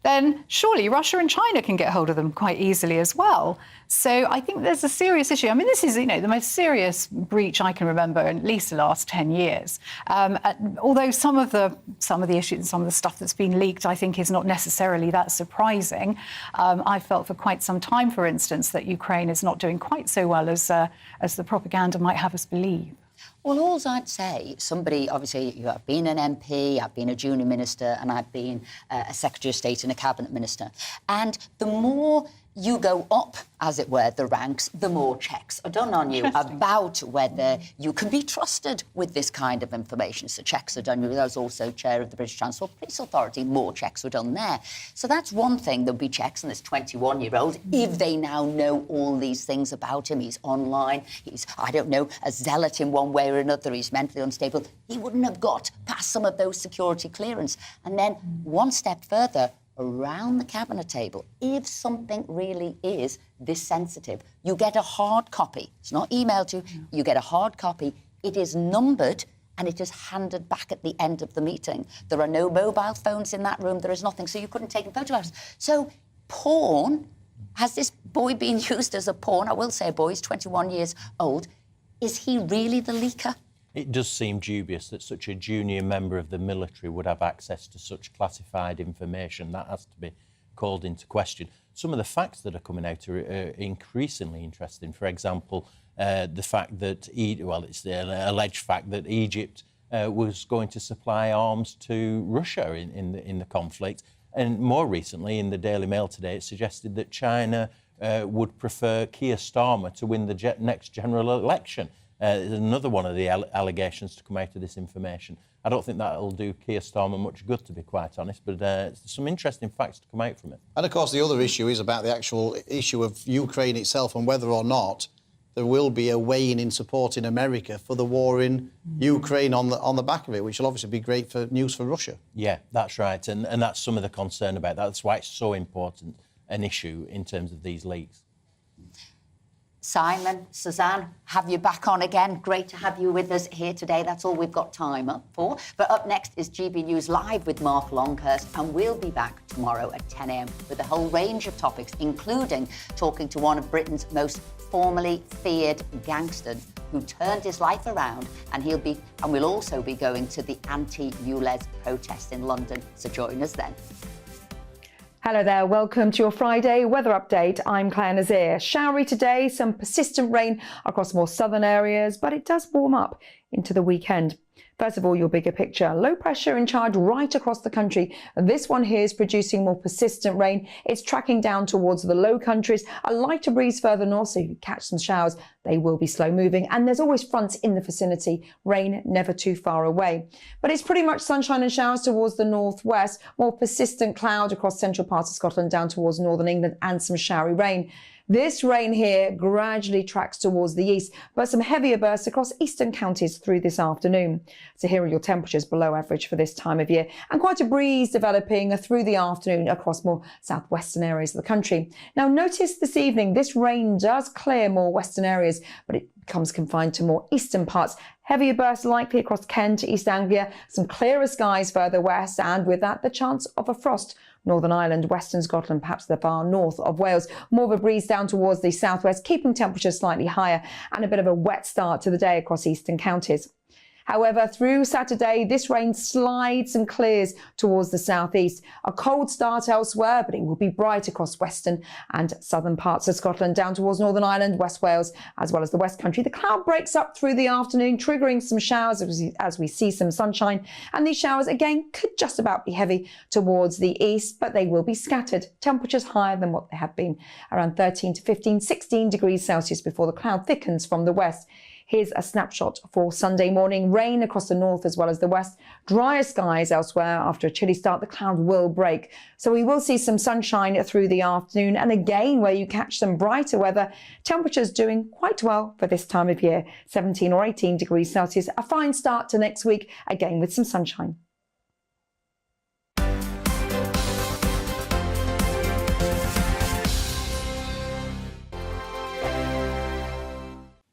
then surely Russia and China can get hold of them quite easily as well. So I think there's a serious issue. I mean, this is, the most serious breach I can remember in at least the last 10 years. Although some of the issues and some of the stuff that's been leaked, I think, is not necessarily that surprising. I felt for quite some time, for instance, that Ukraine is not doing quite so well as the propaganda might have us believe. Well, all I'd say, somebody, obviously, I've been an MP, I've been a junior minister, and I've been a Secretary of State and a Cabinet Minister. And the more you go up, as it were, the ranks, the more checks are done on you about whether you can be trusted with this kind of information. So checks are done. I was also chair of the British Transport Police Authority. More checks were done there. So that's one thing. There'll be checks on this 21-year-old if they now know all these things about him. He's online. He's, I don't know, a zealot in one way or another. He's mentally unstable. He wouldn't have got past some of those security clearance. And then one step further, around the cabinet table, if something really is this sensitive, you get a hard copy. It's not emailed to you. You get a hard copy. It is numbered and it is handed back at the end of the meeting. There are no mobile phones in that room. There is nothing. So you couldn't take photographs. So porn, has this boy been used as a pawn? I will say a boy, he's 21 years old. Is he really the leaker? It does seem dubious that such a junior member of the military would have access to such classified information. That has to be called into question. Some of the facts that are coming out are increasingly interesting. For example, the fact that, it's the alleged fact that Egypt was going to supply arms to Russia in the conflict. And more recently, in the Daily Mail today, it suggested that China would prefer Keir Starmer to win the next general election. There's another one of the allegations to come out of this information. I don't think that'll do Keir Starmer much good, to be quite honest, but some interesting facts to come out from it. And, of course, the other issue is about the actual issue of Ukraine itself and whether or not there will be a weighing in supporting America for the war in Ukraine on the back of it, which will obviously be great for news for Russia. Yeah, that's right, and that's some of the concern about that. That's why it's so important an issue in terms of these leaks. Simon, Suzanne, have you back on again. Great to have you with us here today. That's all we've got time up for. But up next is GB News Live with Mark Longhurst, and we'll be back tomorrow at 10 a.m. with a whole range of topics, including talking to one of Britain's most formerly feared gangsters who turned his life around, and we'll also be going to the anti-ULEZ protest in London. So join us then. Hello there, welcome to your Friday weather update. I'm Claire Nazir. Showery today, some persistent rain across more southern areas, but it does warm up into the weekend. First of all, your bigger picture. Low pressure in charge right across the country. This one here is producing more persistent rain. It's tracking down towards the Low Countries. A lighter breeze further north, so you catch some showers. They will be slow moving. And there's always fronts in the vicinity. Rain never too far away. But it's pretty much sunshine and showers towards the northwest. More persistent cloud across central parts of Scotland down towards northern England, and some showery rain. This rain here gradually tracks towards the east, but some heavier bursts across eastern counties through this afternoon. So here are your temperatures below average for this time of year, and quite a breeze developing through the afternoon across more southwestern areas of the country. Now notice this evening, this rain does clear more western areas, but it becomes confined to more eastern parts. Heavier bursts likely across Kent to East Anglia, some clearer skies further west, and with that the chance of a frost. Northern Ireland, Western Scotland, perhaps the far north of Wales. More of a breeze down towards the southwest, keeping temperatures slightly higher, and a bit of a wet start to the day across eastern counties. However, through Saturday, this rain slides and clears towards the southeast. A cold start elsewhere, but it will be bright across western and southern parts of Scotland, down towards Northern Ireland, West Wales, as well as the West Country. The cloud breaks up through the afternoon, triggering some showers as we see some sunshine. And these showers, again, could just about be heavy towards the east, but they will be scattered. Temperatures higher than what they have been, around 13 to 15, 16 degrees Celsius before the cloud thickens from the west. Here's a snapshot for Sunday morning. Rain across the north as well as the west. Drier skies elsewhere. After a chilly start, the cloud will break. So we will see some sunshine through the afternoon. And again, where you catch some brighter weather, temperatures doing quite well for this time of year. 17 or 18 degrees Celsius. A fine start to next week, again with some sunshine.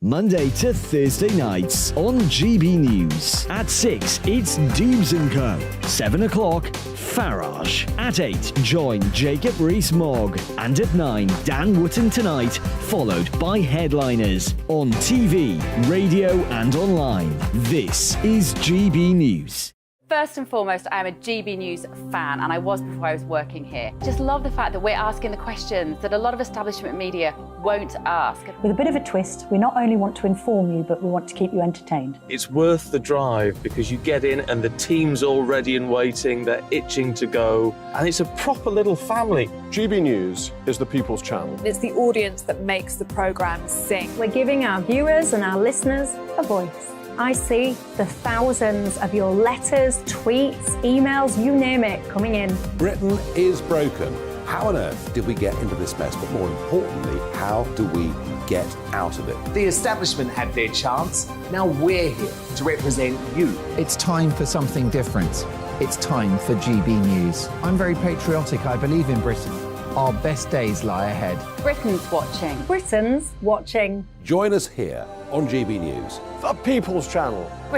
Monday to Thursday nights on GB News. At 6, it's Dubes & Co. 7 o'clock, Farage. At 8, join Jacob Rees-Mogg. And at 9, Dan Wootton Tonight, followed by Headliners. On TV, radio and online. This is GB News. First and foremost, I'm a GB News fan, and I was before I was working here. Just love the fact that we're asking the questions that a lot of establishment media won't ask. With a bit of a twist, we not only want to inform you, but we want to keep you entertained. It's worth the drive because you get in and the team's all ready and waiting, they're itching to go, and it's a proper little family. GB News is the people's channel. It's the audience that makes the programme sing. We're giving our viewers and our listeners a voice. I see the thousands of your letters, tweets, emails, you name it, coming in. Britain is broken. How on earth did we get into this mess? But more importantly, how do we get out of it? The establishment had their chance. Now we're here to represent you. It's time for something different. It's time for GB News. I'm very patriotic. I believe in Britain. Our best days lie ahead. Britain's watching. Britain's watching. Join us here on GB News. The people's channel.